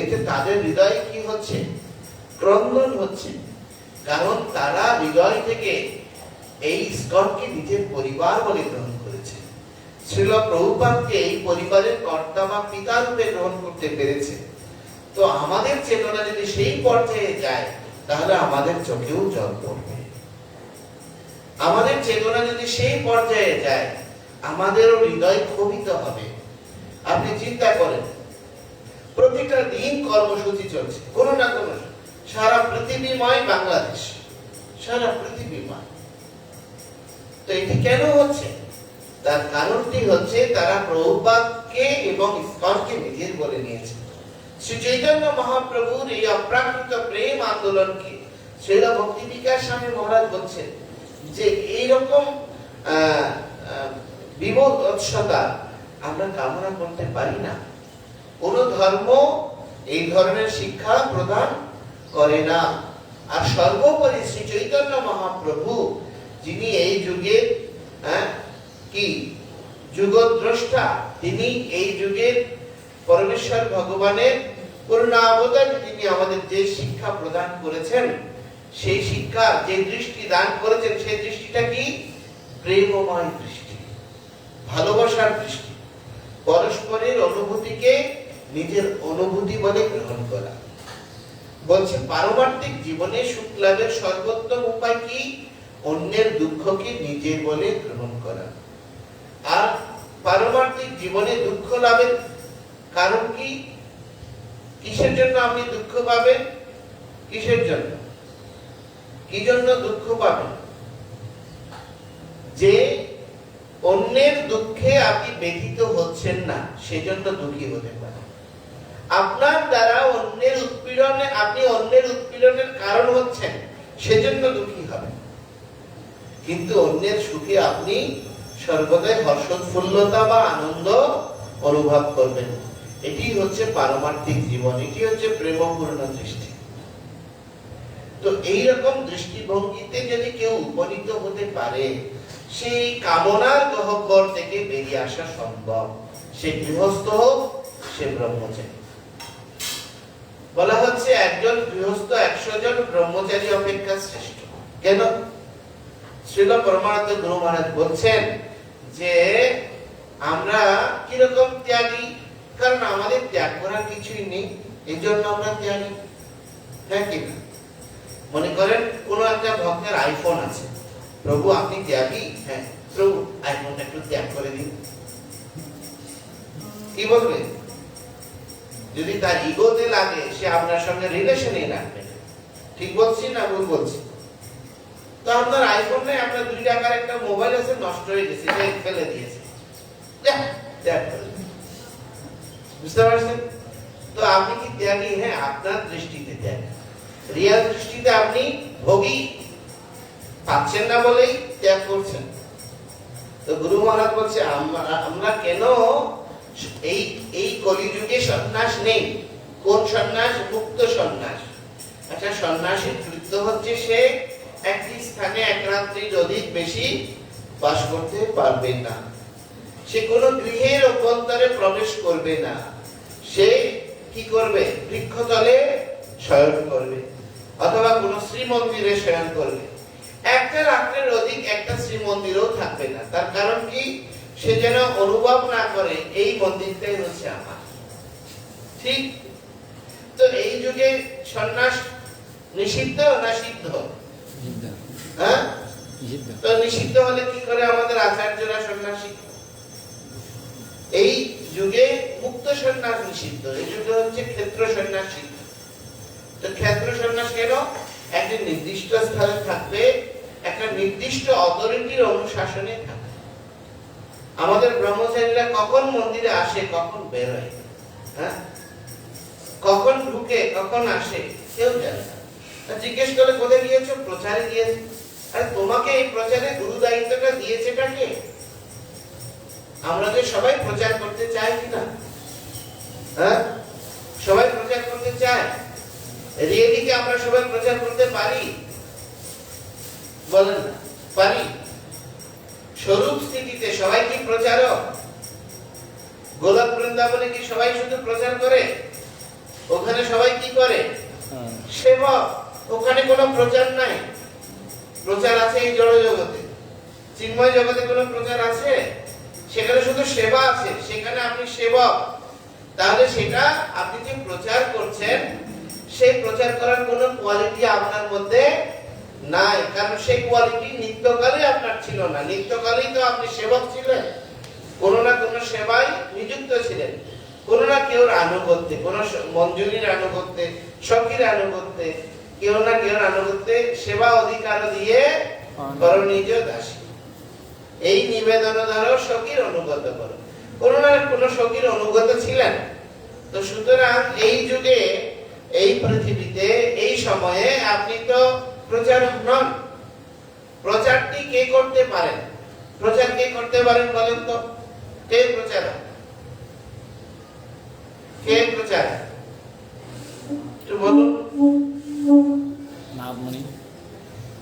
এতে তাদের হৃদয়ে কি হচ্ছে? ক্রন্দন হচ্ছে। কারণ তারা হৃদয় থেকে এই ইস্কনকে নিজের পরিবার বলে গ্রহণ করেছে, শ্রীল প্রভুপাদকে এই পরিবারের কর্তা বা পিতা রূপে গ্রহণ করতে পেরেছে। তো আমাদের চেতনা যদি সেই পর্যায়ে যায় তাহলে আমাদের চোখেও জল পড়বে। আমাদের চেতনা যদি সেই পর্যায়ে যায় আমাদেরও হৃদয় ক্ষোভিত হবে। আপনি চিন্তা করেন, প্রতিটা দিন কর্মসূচি চলছে কোনো না কোনো, সারা পৃথিবীময় বাংলাদেশ, সারা পৃথিবীময়। তো এটি কেন হচ্ছে? তার কারণটি হচ্ছে তারা প্রভুপাদকে এবং ইস্কনকে নিজের বলে নিয়েছে। শ্রী চৈতন্য মহাপ্রভুর এই অপ্রাকৃত প্রেম আন্দোলনকে শ্রীল ভক্তি বিকাশ স্বামী মহারাজ বলছেন যে এইরকম বিভৎসতা আমরা কামনা করতে পারি না। কোন ধর্ম এই ধরনের শিক্ষা প্রদান করে না। আর সর্বোপরি শ্রী চৈতন্য মহাপ্রভু, যিনি এই যুগের কি যুগদ্রষ্টা, তিনি এই যুগের পরমেশ্বর ভগবানের পূর্ণাবতার, তিনি আমাদের যে শিক্ষা প্রদান করেছেন, সেই শিক্ষা যে দৃষ্টি দান করেছেন, সেই দৃষ্টিটা কি? প্রেমময় দৃষ্টি, ভালোবাসার দৃষ্টি, পরস্পরের অনুভূতিকে নিজের অনুভূতি বলে গ্রহণ করা। বলছে পারমার্থিক জীবনে সুখ লাভের সর্বোত্তম উপায় কি? অন্যের দুঃখকে নিজের বলে গ্রহণ করা। আর পারমার্থিক জীবনে দুঃখ লাভের কারণ কি? কিসের জন্য আপনি দুঃখ পাবেন? কিসের জন্য? কি জন্য দুঃখ পাবেন? যে অন্যের দুঃখে আপনি ব্যথিত হচ্ছেন না, সেজন্য দুঃখী হতে পারেন। আপনার দ্বারা অন্যের উৎপীড়নে, আপনি অন্যের উৎপীড়নের কারণ হচ্ছেন, সেজন্য দুঃখী হবেন। কিন্তু অন্যের সুখে আপনি সর্বদাই হর্ষোৎফুল্লতা বা আনন্দ অনুভব করবেন। এটি হচ্ছে পারমার্থিক জীবন, এটি হচ্ছে প্রেমপূর্ণ দৃষ্টি। তো এইরকম দৃষ্টিভঙ্গিতে যদি কেউ উপনীত হতে পারে, সেই কামনার গহ্বর থেকে বেরিয়ে আসা সম্ভব। সে গৃহস্থ হোক, সে ব্রহ্মচারী। বলা হচ্ছে একজন গৃহস্থ 100 জন ব্রহ্মচারী অপেক্ষা শ্রেষ্ঠ। কেন? শ্রীল পরমানন্দ গুরু মহারাজ বলছেন যে আমরা কিরকম ত্যাগী, কারণ আমাদের ত্যাগ করার কিছুই নেই, এই জন্য আমরা ত্যাগী। হ্যাঁ কি না? মনে করেন কোন একটা ভক্তের আইফোন আছে, প্রভু আপনি ত্যাগী? হ্যাঁ প্রভু আইফোনটা একটু ত্যাগ করে দিন। কি বলবে? যদি তার ইগোতে লাগে, সে আপনার সঙ্গে রিলেশনই রাখবে না। ঠিক বলছি না ভুল বলছি? তো আপনার আইফোন নেই, আপনার 2 টাকার একটা মোবাইল আছে, নষ্ট হয়ে গেছে, ফেলে দিয়েছে, ত্যাগ করে দিন। বুঝতে পারছেন? তো আপনি কি ত্যাগী? হ্যাঁ, আপনার দৃষ্টিতে ত্যাগী। রিয়াল দৃষ্টিতে আপনি ভোগী, পাচ্ছেন না বলেই ত্যাগ করছেন। তো গুরু মহারাজ বলছে আমরা কেন এই কলিযুগে সন্ন্যাস নেই। কোন সন্ন্যাস? মুক্ত সন্ন্যাস। আচ্ছা, সন্ন্যাসীর কৃত্য হচ্ছে সে একটি স্থানে এক রাত্রির অধিক বেশি বাস করতে পারবে না, সে কোনো গৃহের অভ্যন্তরে প্রবেশ করবে না, সে কি করবে? বৃক্ষতলে শয়ন করবে অথবা কোনো শ্রীমন্দিরে শয়ন করবে। একটা রাত্রের অধিক একটা শ্রীমন্দিরেও থাকবে না। তার কারণ কি? সে যেন অনুভব না করে এই মন্দিরটাই হচ্ছে আমার। ঠিক? তো এই যুগে সন্ন্যাস নিষিদ্ধ না সিদ্ধ? হ্যাঁ, তো নিষিদ্ধ হলে কি করে আমাদের আচার্যরা সন্ন্যাসী? এই যুগে মুক্ত সন্ন্যাস নিষিদ্ধ, এই যুগে হচ্ছে ক্ষেত্র সন্ন্যাস সিদ্ধ। তো ক্ষেত্র সন্ন্যাস কেন? একটি নির্দিষ্ট স্থানে থাকবে, একটা নির্দিষ্ট অথরিটির অনুশাসনে থাকবে। আমাদের ব্রহ্মচারীরা কখন মন্দিরে আসে, কখন বের হয়, হ্যাঁ, কখন ঢুকে কখন আসে, কেউ জানে না। জিজ্ঞেস করে কোথায় গিয়েছো? প্রচারে গিয়েছে। আরে তোমাকে এই প্রচারে গুরু দায়িত্বটা দিয়েছেটা কে? আমরা যে সবাই প্রচার করতে চাই কিনা? হ্যাঁ, সবাই প্রচার করতে চায়। রিয়েলি কি আমরা সবাই প্রচার করতে পারি? বলেন না, পারি? স্বরূপ স্থিতিতে সবাই কি প্রচারক? গোলক বৃন্দাবনে কি সবাই শুধু প্রচার করে? ওখানে সবাই কি করে? সেবক। ওখানে কোনো প্রচার নাই। প্রচার আছে এই জড় জগতে। চিন্ময় জগতে কোনো প্রচার আছে? সেখানে শুধু সেবা আছে, সেখানে আপনি সেবক। তাহলে সেটা আপনি যে প্রচার করছেন, সেই প্রচার করার কোনো কোয়ালিটি আপনার মধ্যে নাই, কারণ সেই কোয়ালিটি নিত্যকালে আপনার ছিল না। নিত্যকালেই তো আপনি সেবক ছিলেন, কোনো না কোনো সেবায় নিযুক্ত ছিলেন, কোনো না কেউর আনুগত্যে, কোনো মঞ্জুরির আনুগত্যে, সখীর আনুগত্যে, কেউ না কেউর আনুগত্যে সেবা অধিকার দিয়ে করো নিজ দাসী। এই নিবেদন ধরো, সখীর অনুগত করো। কোনো না কোনো সখীর অনুগত ছিলেন। তো সুতরাং এই যুগে, এই পৃথিবীতে, এই সময়ে আপনি তো প্রচারক নন। প্রচারটি কে করতে পারেন? প্রচার কে করতে পারেন বলেন তো? কে প্রচারক? কে প্রচারক? একটু বলুন।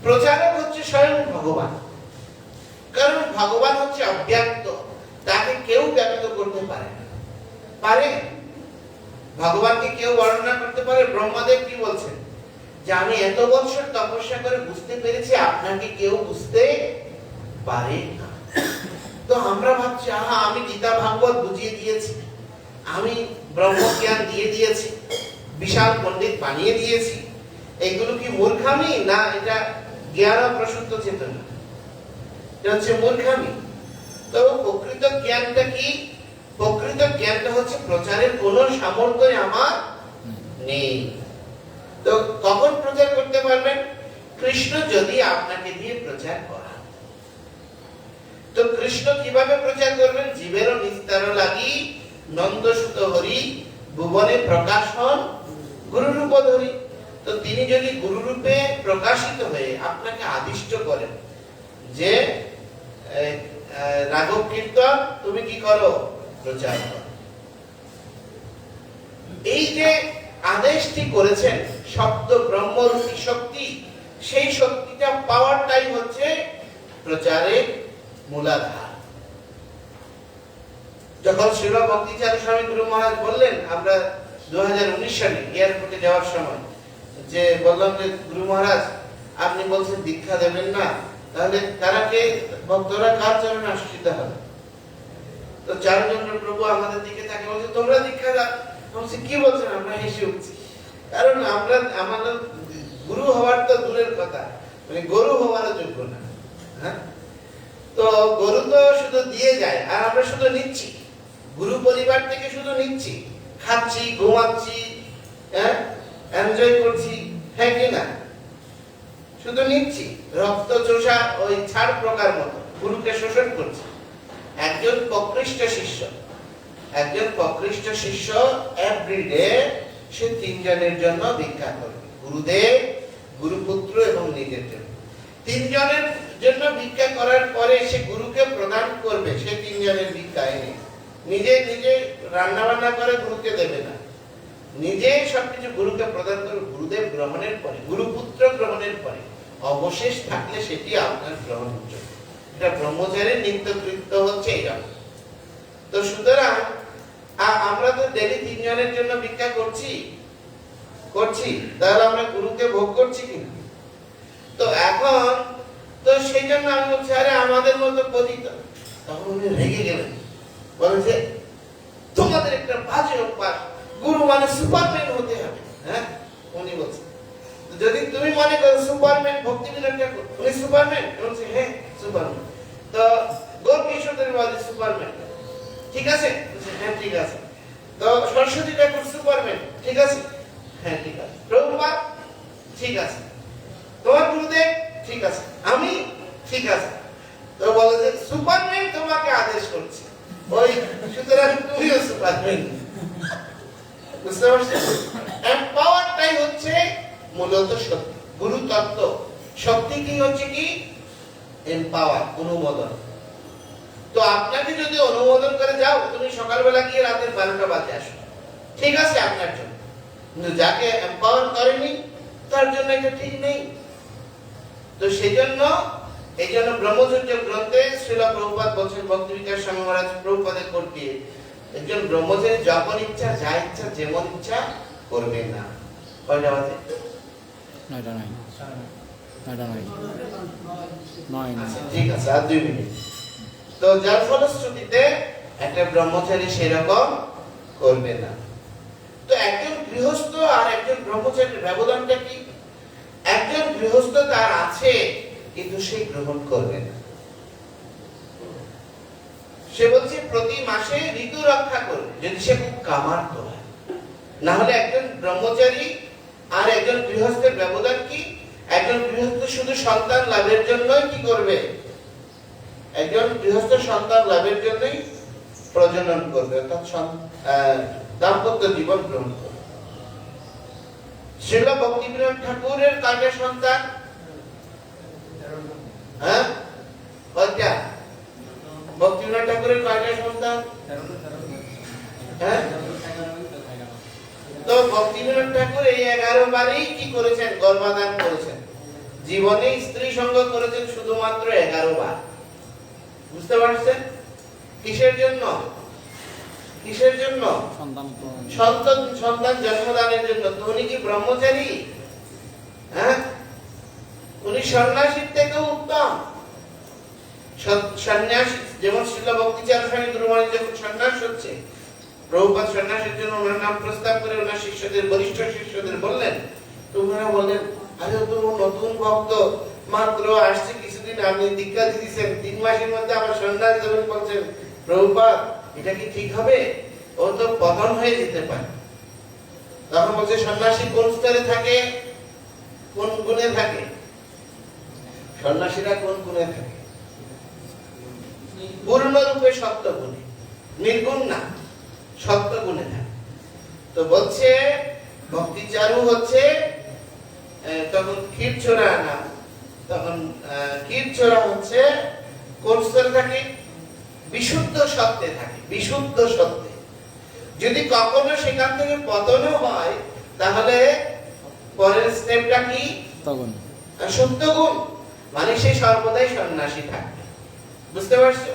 প্রচারক হচ্ছে স্বয়ং ভগবান। কারণ ভগবান হচ্ছে অব্যক্ত, তাকে কেউ ব্যক্ত করতে পারে না। পারে? ভগবানকে কেউ বর্ণনা করতে পারে? ব্রহ্মদেব কি বলছেন? যে আমি এত বছর তপস্যা করে বুঝতে পেরেছি, আপনাকে কেউ বুঝতে পারে না। তো আমরা ভাবছি আহা আমি গীতা ভাগবত বুঝিয়ে দিয়েছি, আমি ব্রহ্মজ্ঞান দিয়ে দিয়েছি, বিশাল পণ্ডিত বানিয়ে দিয়েছি। এগুলো কি মূর্খামি? না, এটা জ্ঞান প্রসূত চেতনা। এটা হচ্ছে মূর্খামি। তো প্রকৃত জ্ঞানটা কি? প্রকৃত জ্ঞানটা হচ্ছে প্রচারের কোনো সামর্থ্য আমার নেই। তো কখন প্রচার করতে পারবেন? কৃষ্ণ যদি আপনাকে দিয়ে প্রচার করা। তো কৃষ্ণ কিভাবে প্রচার করবেন? জীবেরও নিস্তার লাগি নন্দসুত হরি ভুবনে প্রকাশ হন গুরুরূপ ধরি। তো তিনি যদি গুরুরূপে প্রকাশিত হয়ে আপনাকে আদিষ্ট করেন যে রাঘব কীর্তন তুমি কি করো? প্রচার করো। এই যে আদেশটি করেছেন শব্দ ব্রহ্মরূপী শক্তি, সেই শক্তিটা পাওয়ারটাই হচ্ছে প্রচারের মূলাধার। যখন শ্রীল ভক্তিচারী স্বামী গুরু মহারাজ বললেন, আমরা 2019 সালে এয়ারপোর্টে যাওয়ার সময় যে বললাম যে গুরু মহারাজ আপনি বলছেন দীক্ষা দেবেন না, তাহলে তারা কে ভক্তরা কার চরণে আশ্রিত হবে? তো চারুচন্দ্র প্রভু আমাদের দিকে তাকে বলছে তোমরা দীক্ষা দাও। বলছি কি বলছেন? আমরা হেসে উঠছি, কারণ আমরা আমাদের গুরু হওয়ার তো দূরের কথা, মানে গরু হওয়ারও যোগ্য না। হ্যাঁ, তো গরু তো শুধু দিয়ে যায় আর আমরা শুধু নিচ্ছি, গুরু পরিবার থেকে শুধু নিচ্ছি, খাচ্ছি, ঘুমাচ্ছি, হ্যাঁ এনজয় করছি, হ্যাঁ কি না? শুধু নিচ্ছি, রক্ত চোষা ওই ছাড় প্রকার মতো গুরুকে শোষণ করছি। একজন প্রকৃষ্ট শিষ্য এভরিডে সে তিনজনের জন্য ভিক্ষা করবে, গুরুদেব, গুরুপুত্র এবং নিজের জন্য। তিনজনের জন্য ভিক্ষা করার পরে সে গুরুকে প্রদান করবে, সে তিনজনের ভিক্ষা এনে নিজে নিজে রান্না বান্না করে গুরুকে দেবে না, নিজে সবকিছু গুরুকে প্রদান করবে। গুরুদেব গ্রহণের পরে, গুরুপুত্র গ্রহণের পরে অবশেষ থাকলে সেটি আপনার গ্রহণযোগ্য। এটা ব্রহ্মচারীর নিত্যকৃত্য হচ্ছে এইরকম। তো সুতরাং আমরা তো ডেলি তিনজনের জন্য ভিক্ষা করছি, তাহলে আমরা গুরুকে ভোগ করছি কিনা? তো এখন তো সেই জন্য আমি বলছি আরে আমাদের মতো পতিত। তখন উনি রেগে গেলেন, বলেন যে তোমাদের একটা বাজে অভ্যাস, গুরু মানে সুপারম্যান হতে হবে। হ্যাঁ, উনি বলছেন যদি তুমি মনে করো সুপারম্যান ভক্তিবিনোদ ঠাকুর উনি সুপারম্যান, বলছে হ্যাঁ সুপারম্যান। তো গৌরকিশোরের বাজে সুপারম্যান, ঠিক আছে? হ্যাঁ ঠিক আছে। তো সরস্বতী ঠাকুর সুপারম্যান, ঠিক আছে? হ্যাঁ ঠিক আছে। প্রভুপাদ, ঠিক আছে। তোমার গুরুদেব, ঠিক আছে। আমি, ঠিক আছে। তো বলে যে সুপারম্যান তোমাকে আদেশ করছে, ওই সুতরাং তুমিও সুপারম্যান। বুঝতে পারছেন? এম্পাওয়ারটাই হচ্ছে মূলত শক্তি, গুরু তত্ত্ব। শক্তি কি হচ্ছে কি? এম্পাওয়ার, অনুমোদন। তো আপনাকে যদি অনুমোদন করে যাও, তুমি সকালবেলা গিয়ে রাতের 12টা বাজে আসো, ঠিক আছে আপনার জন্য, কিন্তু যাকে এম্পাওয়ার করেনি তার জন্য এটা ঠিক নেই। তো সেই জন্য ব্রহ্মচর্য গ্রন্থে শ্রীল প্রভুপাদ বলছেন, ভক্তি বিকাশ স্বামী মহারাজ প্রভুপাদের করতে, একজন ব্রহ্মচারী যখন ইচ্ছা, যা ইচ্ছা, যেমন ইচ্ছা করবে না। কয়টা বাজে? 9টা 9 ঠিক আছে, আর 2 মিনিট। তো যার ফলশ্রুতিতে একটা ব্রহ্মচারী সেরকম করবে না। তো একজন গৃহস্থ আর একজন ব্রহ্মচারীর ব্যবধানটা কি? একজন গৃহস্থ তার আছে কিন্তু সে গ্রহণ করবে না। সে বলছে প্রতি মাসে ঋতু রক্ষা করবে যদি সে খুব কামার্ত হয়। না হলে একজন ব্রহ্মচারী আর একজন গৃহস্থের ব্যবধান কি? একজন গৃহস্থ শুধু সন্তান লাভের জন্যই কি করবে? একজন গৃহস্থ সন্তান লাভের জন্যই প্রজনন করবে, অর্থাৎ দাম্পত্য জীবন গ্রহণ করবে। শ্রীল ভক্তিবিনোদ ঠাকুরের কয়টা সন্তান? হ্যাঁ, কয়টা? ভক্তিবিনোদ ঠাকুরের কয়টা সন্তান? হ্যাঁ, তো ভক্তিবিনোদ ঠাকুর এই 11 বারই কি করেছেন? গর্ভধান করেছেন। জীবনে স্ত্রী সঙ্গ করেছেন শুধুমাত্র 11 বার। বুঝতে পারছেন? কিসের জন্য? কিসের জন্য? সন্তান জন্মদানের জন্য। তো উনি কি ব্রহ্মচারী? হ্যাঁ, উনি সন্ন্যাসীর থেকেও উত্তম। সন্ন্যাসী যেমন শ্রীল ভক্তিচারী স্বামী গুরু মহারাজ যখন সন্ন্যাস হচ্ছে, প্রভুপাদ সন্ন্যাসের জন্য ওনার নাম প্রস্তাব করে ওনার শিষ্যদের, বরিষ্ঠ শিষ্যদের বললেন, তো ওনারা বললেন আরে তো নতুন ভক্ত, মাত্র আসছে কিছুদিন, আপনি দীক্ষা দিয়েছেন, 3 মাসের মধ্যে আবার সন্ন্যাস দেবেন বলছেন, প্রভুপাদ এটা কি ঠিক হবে? ও তো পতন হয়ে যেতে পারে। তখন বলছে সন্ন্যাসী কোন স্তরে থাকে, কোন গুণে থাকে? সন্ন্যাসীরা কোন গুণে থাকে? পূর্ণরূপে সত্য গুণে, নির্গুণ না, সত্য গুণে থাকে। তো বলছে ভক্তিচারু হচ্ছে তখন ক্ষীরচোরা না, তখন ক্ষীরচোরা হচ্ছে কোন স্তরে থাকে? বিশুদ্ধ সত্যে থাকে, বিশুদ্ধ সত্যে। যদি কখনো সেখান থেকে পতনও হয় তাহলে পরের স্টেপটা কি? তখন সত্য গুণ, মানে সে সর্বদাই সন্ন্যাসী থাকবে। বুঝতে পারছো?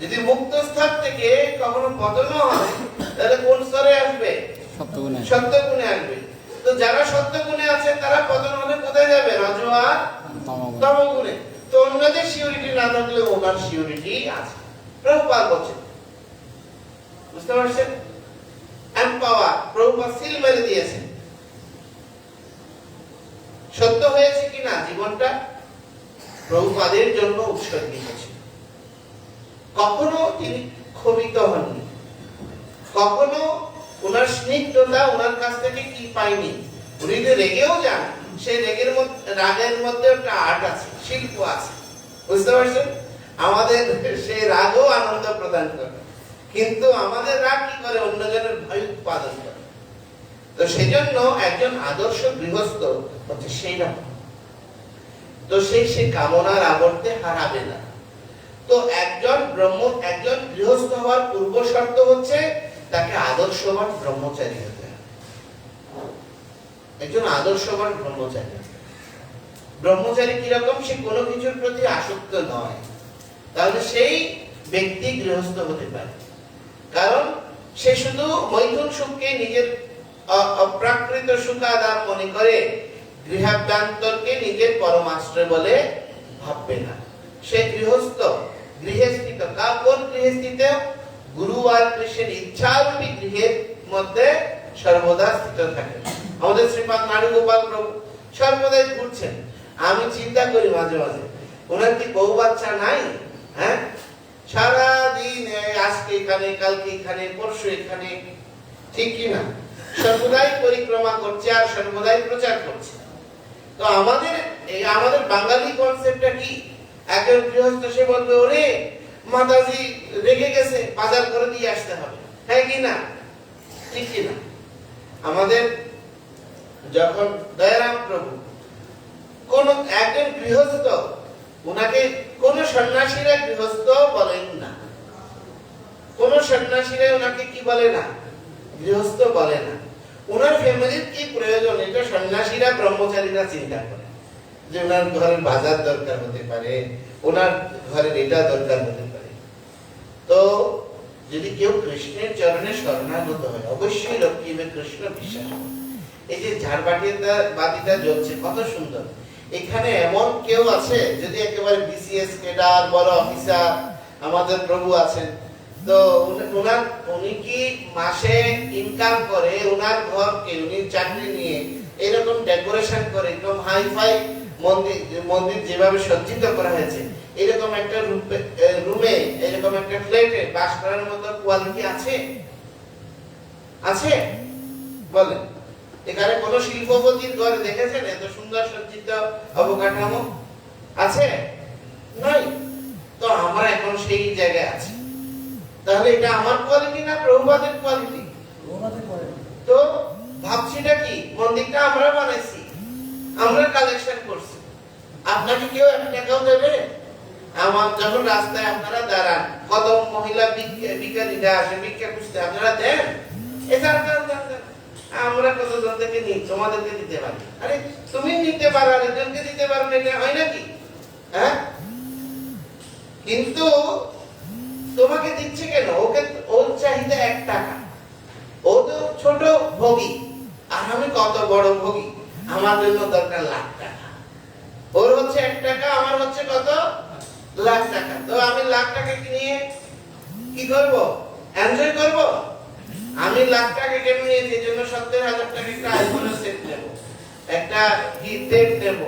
যদি মুক্ত স্তর থেকে কখনো পতনও হয় তাহলে কোন স্তরে আসবে? সপ্তগুণে সত্য গুণে আসবে। তো যারা সত্য গুণে আছে তারা পতন হলে কোথায় যাবে? রজ আর তমগুণ। তম গুণে। তো অন্যদের সিউরিটি না থাকলে ওনার সিউরিটি আছে। প্রভুপাদ বলছেন, বুঝতে পারছেন? এম্পাওয়ার, প্রভুপাদ সিল মেরে দিয়েছেন। সত্য হয়েছে কিনা জীবনটা প্রভুপাদের জন্য উৎসর্গিত ছিল। কখনো তিনি ক্ষোভিত হননি, কখনো ওনার স্নিগ্ধতা ওনার কাছ থেকে কি পাইনি। উনি যে রেগেও যান, সেই রাগের মধ্যে একটা আর্ট আছে, শিল্প আছে। বুঝতে পারছেন? আমাদের সেই রাগও আনন্দ প্রদান করে, কিন্তু আমাদের রাগ কি করে? অন্যজনের ভয় উৎপাদন করে। তো সেই জন্য একজন আদর্শ গৃহস্থ হচ্ছে সেই রকম। তো সে কামনার আবর্তে হারাবে না। তো একজন গৃহস্থ হওয়ার পূর্ব শর্ত হচ্ছে তাকে আদর্শবান ব্রহ্মচারী হতে হবে। একজন আদর্শবান ব্রহ্মচারী। ব্রহ্মচারী কিরকম? সে কোনো কিছুর প্রতি আসক্ত নয়, তাহলে সেই ব্যক্তি গৃহস্থ হতে পারে। কারণ সে শুধু মৈথুন সুখকে নিজের অপ্রাকৃত সুখাদার মনে করে গৃহাভ্যন্তরকে নিজের পরমাশ্রয় বলে ভাববে না। সে গৃহস্থ, গৃহে স্থিত। কোন গৃহে স্থিত? গুরু আর কৃষ্ণের ইচ্ছারূপী গৃহের মধ্যে সর্বদা স্থিত থাকে। আমাদের শ্রীপাদ নারী গোপাল প্রভু সর্বদাই ঘুরছেন। আমি চিন্তা করি মাঝে মাঝে, ওনার কি বউ বাচ্চা নাই? হ্যাঁ, সারাদিন আজকে এখানে, কালকে এখানে, পরশু এখানে, ঠিক কি না? সর্বদাই পরিক্রমা করছে আর সর্বদাই প্রচার করছে। তো আমাদের বাঙালি কনসেপ্টটা কি? একজন গৃহস্থ সে বলবে, ওরে মাতাজি রেগে গেছে, বাজার করে দিয়ে আসতে হবে। হ্যাঁ কি না? ঠিক কি না? আমাদের যখন দয়ারাম প্রভু কোন একজন গৃহস্থ, উনাকে কোন সন্ন্যাসীরা গৃহস্থ বলেন না, কোন সন্ন্যাসীরা উনাকে কি বলে না? গৃহস্থ বলে না। উনার ফ্যামিলির কি প্রয়োজন এটা সন্ন্যাসীরা, ব্রহ্মচারীরা চিন্তা করে, যে ওনার ঘরের বাজার দরকার হতে পারে, ওনার ঘরের এটা দরকার হতে পারে। তো যদি কেউ কৃষ্ণের চরণে শরণাগত হয়, অবশ্যই রক্ষিবে কৃষ্ণ বিশ্বাস। এই যে ঝাড়বাতিটা জ্বলছে কত সুন্দর। এখানে এমন কেউ আছে, যদি একেবারে বিসিএস ক্যাডার, বড় অফিসার আমাদের প্রভু আছেন, তো উনি কি মাসে ইনকাম করে ওনার ঘরকে, উনি চাকরি নিয়ে এরকম ডেকোরেশন করে, একদম হাইফাই মন্দির যেভাবে সজ্জিত করা হয়েছে, এরকম একটা রুমে, এরকম একটা ফ্ল্যাটে বাস করার মতো কোয়ালিটি আছে? আছে? বলেন। এখানে কোন শিল্পপতির ঘরে দেখেছেন এত সুন্দর সজ্জিত অবকাঠামো? আছে? নাই। তো আমরা এখন সেই জায়গায় আছি। তাহলে এটা আমার কোয়ালিটি না প্রভুপাদের কোয়ালিটি? তো ভাবছিটা কি? মন্দিরটা আমরা বানাইছি, আমরা কালেকশন করছি। আপনাকে কেউ এক টাকাও দেবে? আমার যখন রাস্তায় আপনারা দাঁড়ান, কত মহিলা ভিখারিরা আসে ভিক্ষা খুঁজতে, আপনারা দেন? আমরা কতজন থেকে নিই, তোমাদেরকে দিতে পারি। আরে তুমি নিতে পারো, আরেকজনকে দিতে পারো না, এটা হয় নাকি? হ্যাঁ, কিন্তু তোমাকে দিচ্ছে কেন? ওর চাহিদা 1 টাকা, ও তো ছোট ভোগী, আর আমি কত বড় ভোগী, আমার জন্য দরকার লাখ টাকা। ওর হচ্ছে 1 টাকা, আমার হচ্ছে কত? লাখ টাকা। তো আমি লাখ টাকা নিয়ে কি করব? এনজয় করব? আমি লাখ টাকা কেন নিয়েছি? এই জন্য 70,000 টাকা একটা আইফোনের সেট নেব, একটা গিফট নেব,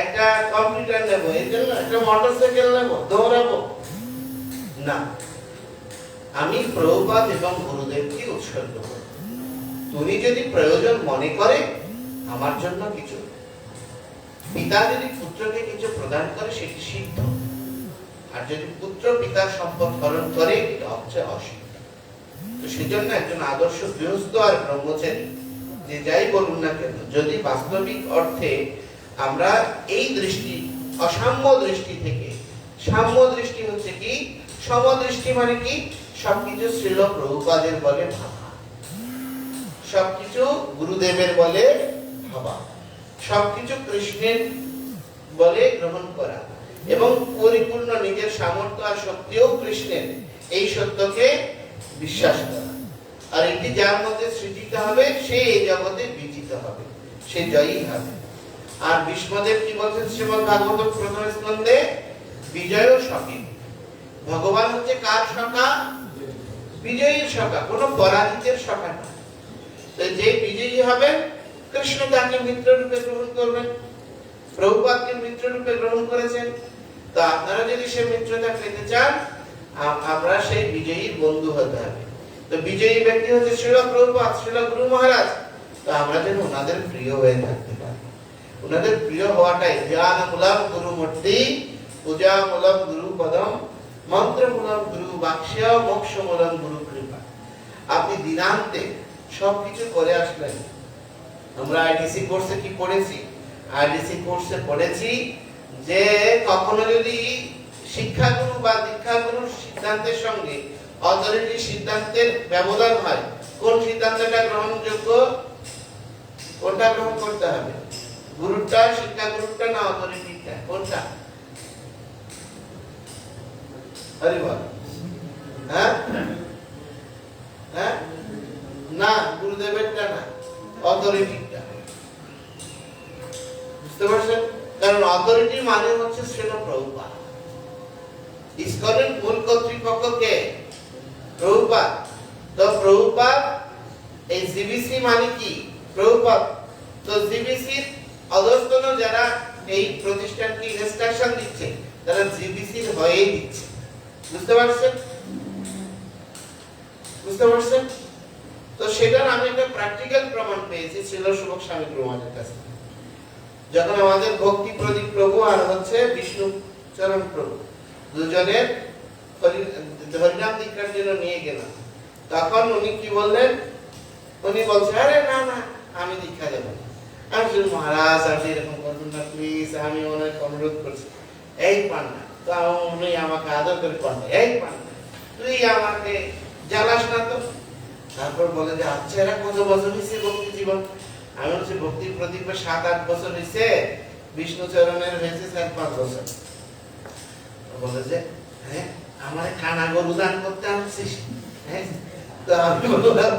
একটা কম্পিউটার নেব, এই জন্য একটা মোটরসাইকেল নেব, দৌড়াবো না। আমি প্রভুপাদ এবং গুরুদেবকে উৎসর্গ করব। তুমি যদি প্রয়োজন মনে করে আমার জন্য কিছু, পিতা যদি পুত্রকে কিছু প্রদান করে সেটি সিদ্ধ, আর যদি পুত্র পিতার সম্পদ হরণ করে এটা হচ্ছে অসিদ্ধ। তো সেজন্য একজন আদর্শ গৃহস্থ আর ব্রহ্মচারী যে যাই বলুন না কেন, যদি বাস্তবিক অর্থে আমরা এই দৃষ্টি, অসাম্য দৃষ্টি থেকে, সাম্য দৃষ্টি হচ্ছে কি, সমদৃষ্টি মানে কি, সবকিছু শ্রীল প্রভুপাদের বলে ভাবা, সবকিছু গুরুদেবের বলে ভাবা, সবকিছু কৃষ্ণের বলে গ্রহণ করা, এবং পরিপূর্ণ নিজের সামর্থ্য আর শক্তিও কৃষ্ণের, এই সত্যকে বিশ্বাস করা। আর এটি যার মধ্যে সৃজিত হবে সে এই জগতে বিজিত হবে, সে জয়ী হবে। আর ভীষ্মদেব কি বলছেন শ্রীমদ্ ভাগবত প্রথম স্কন্ধে, বিজয় সখী। ভগবান হচ্ছে কার সখা? বিজয়ীর সখা, কোন পরাজিতের সখা না। তো যে বিজয়ী হবেন কৃষ্ণ তাকে মিত্র রূপে গ্রহণ করবেন, প্রভুপাদকে মিত্র রূপে গ্রহণ করেছেন। তো আপনারা যদি সে মিত্রতা পেতে চান, আমরা সেই বিজয়ীর বন্ধু হতে হবে। তো বিজয়ী ব্যক্তি হচ্ছে শ্রীল প্রভুপাদ, শ্রীল গুরু মহারাজ। তো আমরা যেন ওনাদের প্রিয় হয়ে থাকতে পারি। ওনাদের প্রিয় হওয়াটাই জ্ঞানমূলম গুরু মূর্তি, পূজামূলম গুরু পদম, মন্ত্রমূলম গুরু বাক্য, মোক্ষমূলম গুরু কৃপা। আপনি দিনান্তে সবকিছু করে আসলেন। আমরা আইডিসি কোর্সে কি পড়েছি? আইডিসি কোর্সে পড়েছি যে কখনো যদি শিক্ষাগুরু বা দীক্ষাগুরুর সিদ্ধান্তের সঙ্গে অথরিটি সিদ্ধান্তের ব্যবধান হয়, কোন সিদ্ধান্তটা গ্রহণযোগ্য, কোনটা গ্রহণ করতে হবে? গুরুটা, শিক্ষাগুরুটা না অথরিটিটা? কোনটা? হরি বল। হ্যাঁ হ্যাঁ, না, গুরুদেবেরটা না, অথরিটিটা। বুঝতে পারছেন? কারণ অথরিটি মানে হচ্ছে শ্রীল প্রভুপাদ। ইসকনের মূল কর্তৃপক্ষ কে? প্রভুপাদ। তো প্রভুপাদ, এই জিবিসি মানে কি? প্রভুপাদ। তো জিবিসির অধস্তন যারা এই প্রতিষ্ঠানকে ইনস্ট্রাকশন দিচ্ছে, তারা জিবিসির হয়েই দিচ্ছে। বুঝতে পারছেন? বুঝতে পারছেন? তো সেটার আমি একটা প্র্যাকটিক্যাল প্রমাণ পেয়েছি শ্রীল সুবক স্বামী প্রমাণের কাছে। যখন আমাদের ভক্তি প্রদীপ প্রভু আর হচ্ছে বিষ্ণু চরণ প্রভু দুজনের হরিনাম দীক্ষার জন্য নিয়ে গেলাম, তখন উনি কি বললেন? উনি বলছে, আরে না না, আমি দীক্ষা দেব না। আমি বলছি, মহারাজ আপনি এরকম করবেন না প্লিজ, আমি অনেক অনুরোধ করছি। এই পান্না, তো উনি আমাকে আদর করে পান্না, এই পান্না তুই আমাকে জ্বালাস না তো। তারপর বলে যে আচ্ছা এরা কত বছর হয়েছে ভক্তি জীবন? আমি বলছি ভক্তি প্রদীপে 7-8 বছর হয়েছে, বিষ্ণু চরণের হয়েছে 4-5 বছর। বলে যে হ্যাঁ, আমার কানা গরু দান করতে আসছিস? হ্যাঁ, তো আমি বললাম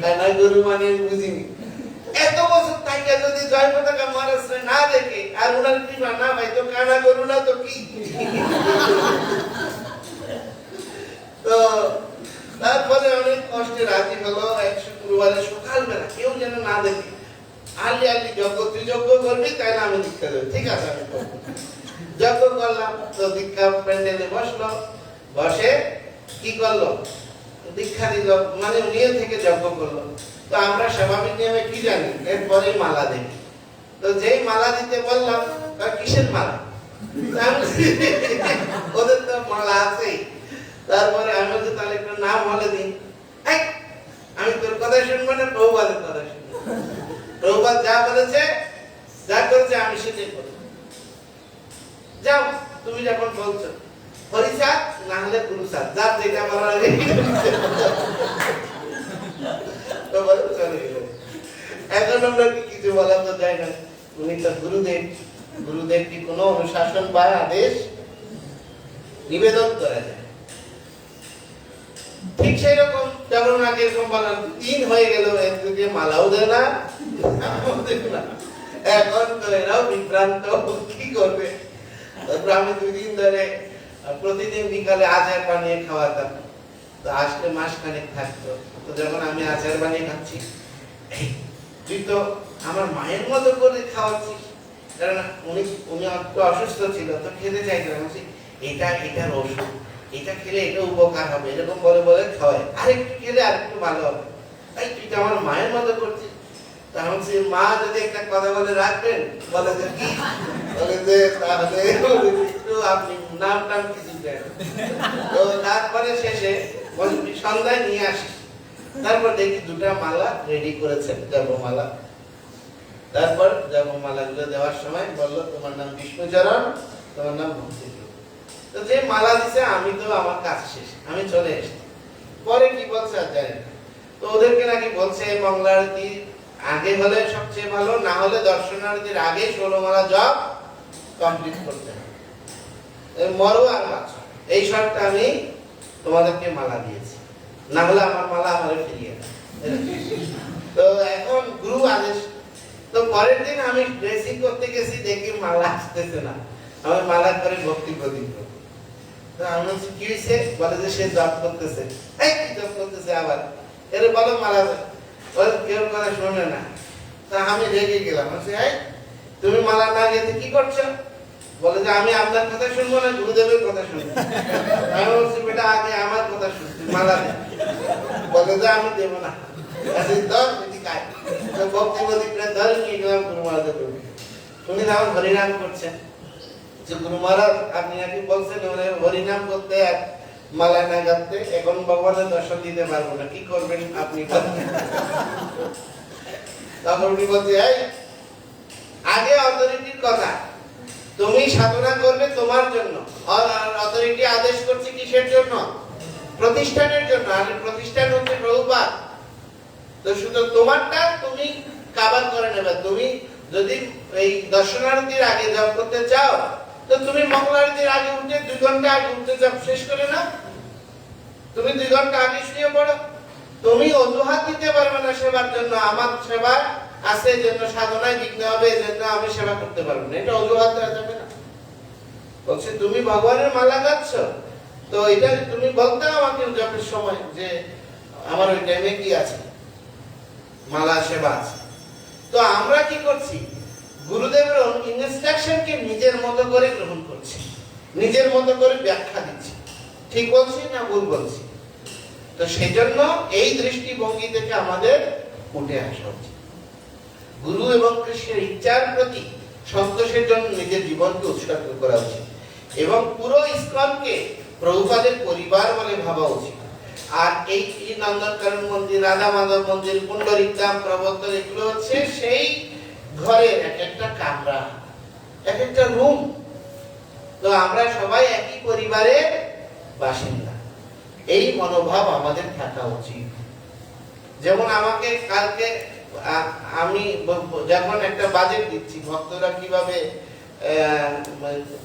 কানা গরু মানে বুঝিনি। এত বছর তাইকা যদি জয় পতাকা মহারাজ না দেখে আর ওনার কৃপা না ভাই, তো কানা গরু না তো কি? তো তারপরে অনেক কষ্টে রাজি হলো। এক শুক্রবারে সকালবেলা কেউ যেন না দেখে, আলি আলি যজ্ঞ, তুই যজ্ঞ করবি তাই না আমি দীক্ষা দেবো। ঠিক আছে, আমি করবো। যজ্ঞ করলাম। তো দীক্ষা প্যান্ডেলে বসলো, বসে কি করলো? দীক্ষা দিল, মানে নিয়ে থেকে যজ্ঞ করলো। তো আমরা স্বাভাবিক নিয়মে কি জানি, এরপরে মালা দেই। তো যেই মালা দিতে বললাম, তার কিসের মালা? ওদের তো মালা আছেই। তারপরে আমি বলছি তাহলে একটু নাম বলে দিন। আমি তোর কথা শুনবো না, প্রভুপাদের কথা শুনবো। প্রভুপাদ যা বলেছে, যা করেছে আমি সেটাই করবো। যাও, তুমি যখন বলছো হরিচাঁদ না হলে গুরুচাঁদ, যার যেটা বলার আগে চলে গেল। এখন আমরা কি কিছু বলা তো যায় না। উনি তো গুরুদেব, গুরুদেব কি কোনো অনুশাসন বা আদেশ নিবেদন করা যায়? ঠিক সেই রকম যেমন আগে এরকম বলার 3 হয়ে গেল, এদিকে মালাও দেয় না, এখন তো এরাও বিভ্রান্ত, কি করবে? তারপর আমি 2 দিন ধরে প্রতিদিন বিকালে আচার বানিয়ে খাওয়াতাম। তো আসলে মাসখানেক থাকতো। তো যখন আমি আচার বানিয়ে খাচ্ছি, তুই তো আমার মায়ের মতো করে খাওয়াচ্ছিস। কারণ উনি একটু অসুস্থ ছিল, তো খেতে চাইছিলাম। এটার ওষুধ, এটা খেলে এটা উপকার হবে, এরকম বলে বলে খাওয়াই, আরেকটু খেলে আরেকটু ভালো হবে। এই তুই তো আমার মায়ের মতো করছিস। তখন সে মা যদি একটা কথা বলে রাখবেন, বলে যে কি, বলে যে তাহলে একটু আপনি নাম টাম কিছু দেন। তো তারপরে শেষে সন্ধ্যায় নিয়ে আসি, তারপর দেখি দুটা মালা রেডি করেছেন, জপমালা। তারপর জপমালা গুলো দেওয়ার সময় বললো তোমার নাম বিষ্ণুচরণ, তোমার নাম ভক্তিপ্রভু। তো যে মালা দিছে আমি তো আমার কাজ শেষ, আমি চলে এসেছি। পরে কি বলছে আর জানি না। তো ওদেরকে নাকি বলছে মঙ্গলারতি আগে হলে সবচেয়ে ভালো, না হলে দর্শনার্থীর আগে 16 মালা জপ কমপ্লিট করতে হবে। মরো আর বাঁচো, এই শর্তে আমি তোমাদেরকে মালা দিয়েছি, না হলে আমার মালা আমারে ফিরিয়ে দাও। তো এখন গুরু আদেশ। তো পরের দিন আমি ড্রেসিং করতে গেছি, দেখি মালা আসতেছে না। আমি মালা করে ভক্তি প্রদীপ করব। তো আমি বলছি কি হয়েছে? বলে যে সে জপ করতেছে। এই কি জপ করতেছে আবার? এর বলো মালা বলে কেউ কথা শুনে না। তা আমি রেগে গেলাম, বলছি এই তুমি মালা না গেতে কি করছো? বলে যে আমি আপনার কথা শুনবো না, গুরুদেবের কথা শুনবো। আমি বলছি বেটা আগে আমার কথা শুনছি, মালা দে। বলে যে আমি দেবো না। ভক্তি প্রদীপটা ধরে নিয়ে গেলাম গুরু মহারাজের। উনি তখন হরিনাম করছেন। যে গুরু মহারাজ আপনি নাকি বলছেন হরিনাম করতে আর মালা না গাঁথতে, এখন ভগবানের দর্শন দিতে পারবো না, কি করবেন আপনি? তখন উনি বলছে এই আগে অথরিটির কথা, তুমি সাধনা করবে তোমার জন্য, আর অথরিটি আদেশ করছে কিসের জন্য? প্রতিষ্ঠানের জন্য। আর প্রতিষ্ঠান হচ্ছে প্রভুপাদ। তো শুধু তোমারটা তুমি কাবার করে নেবে। তুমি যদি এই দর্শনার্থীর আগে জপ করতে চাও, তো তুমি মঙ্গলারতির আগে উঠে 2 ঘন্টা আগে উঠে জপ শেষ করে নাও। তুমি 2 ঘন্টা আগে শুয়ে পড়ো। তুমি অজুহাত দিতে পারবে না সেবার জন্য, আমার সেবা আছে জন্য সাধনায় বিঘ্ন হবে, এজন্য আমি সেবা করতে পারবো না, এটা অজুহাত দেওয়া যাবে না। বলছে তুমি ভগবানের মালা গাচ্ছ, তো এটা তুমি বলতে আমাকে জপের সময় যে আমার ওই টাইমে কি আছে, মালা সেবা আছে। তো আমরা কি করছি? গুরুদেবের ইনস্ট্রাকশনকে নিজের মতো করে গ্রহণ করছি, নিজের মতো করে ব্যাখ্যা দিচ্ছি। ঠিক বলছি না ভুল বলছি? তো সেই জন্য এই দৃষ্টিভঙ্গি থেকে আমাদের উঠে আসা উচিত। গুরু এবং কৃষ্ণের ইচ্ছার প্রতি সন্তোষের জন্য নিজের জীবনকে উৎসর্গ করা উচিত এবং পুরো ইস্কনকে প্রভুপাদের পরিবার বলে ভাবা উচিত। আর এই নন্দনকানন মন্দির, রাধা মাধব মন্দির, পুণ্ডরিকধাম, প্রবর্তন, এগুলো হচ্ছে সেই ঘরের এক একটা কামরা, এক একটা রুম। তো আমরা সবাই একই পরিবারের বাসিন্দা, এই মনোভাব আমাদের থাকা উচিত। যেমন আমাকে কালকে আমি যখন একটা বাজেট দিচ্ছি ভক্তরা কিভাবে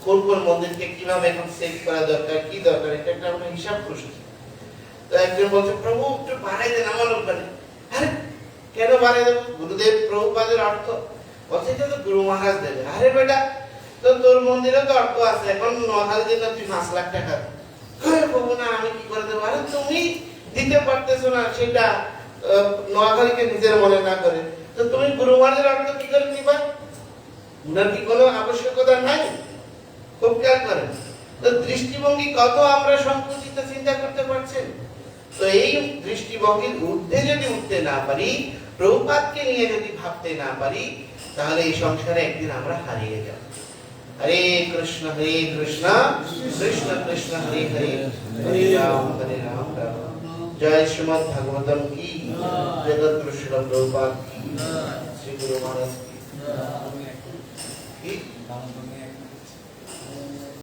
কোন কোন মন্দিরকে কিভাবে এখন সেট করা দরকার, কি দরকার, এটা একটা আমরা হিসাব করছি। তো একজন বলছে প্রভু একটু বাড়াই দেন আমার ওখানে। আরে কেন বাড়াই দেবো? গুরুদেব প্রভুপাদের অর্থ বলছে এটা তো গুরু মহারাজ দেবে। আরে বেটা তো তোর মন্দিরে তো অর্থ আছে, এখন 9,000 দিন তুই 5 লাখ টাকা প্রভু না আমি কি করে দেবো? আরে তুমি দিতে পারতেছো না, সেটা নোয়াখালীকে নিজের মনে না করে, তো তুমি গুরু মহারাজের অর্থ কি করে নিবা? উনার কি কোনো আবশ্যকতা নাই? খুব খেয়াল করেন তো দৃষ্টিভঙ্গি কত আমরা সংকুচিত চিন্তা করতে পারছেন। তো এই দৃষ্টিভঙ্গির ঊর্ধ্বে যদি উঠতে না পারি, প্রভুপাদকে নিয়ে যদি ভাবতে না পারি, তাহলে এই সংসারে একদিন আমরা হারিয়ে যাব। হরে কৃষ্ণ কৃষ্ণ কৃষ্ণ হরে হরে, হরে রাম রাম। জয় শ্রীমদ ভাগবতম কি, জগৎগুরু শ্রীল প্রভুপাদ কি, শ্রী গুরু মহারাজ কি।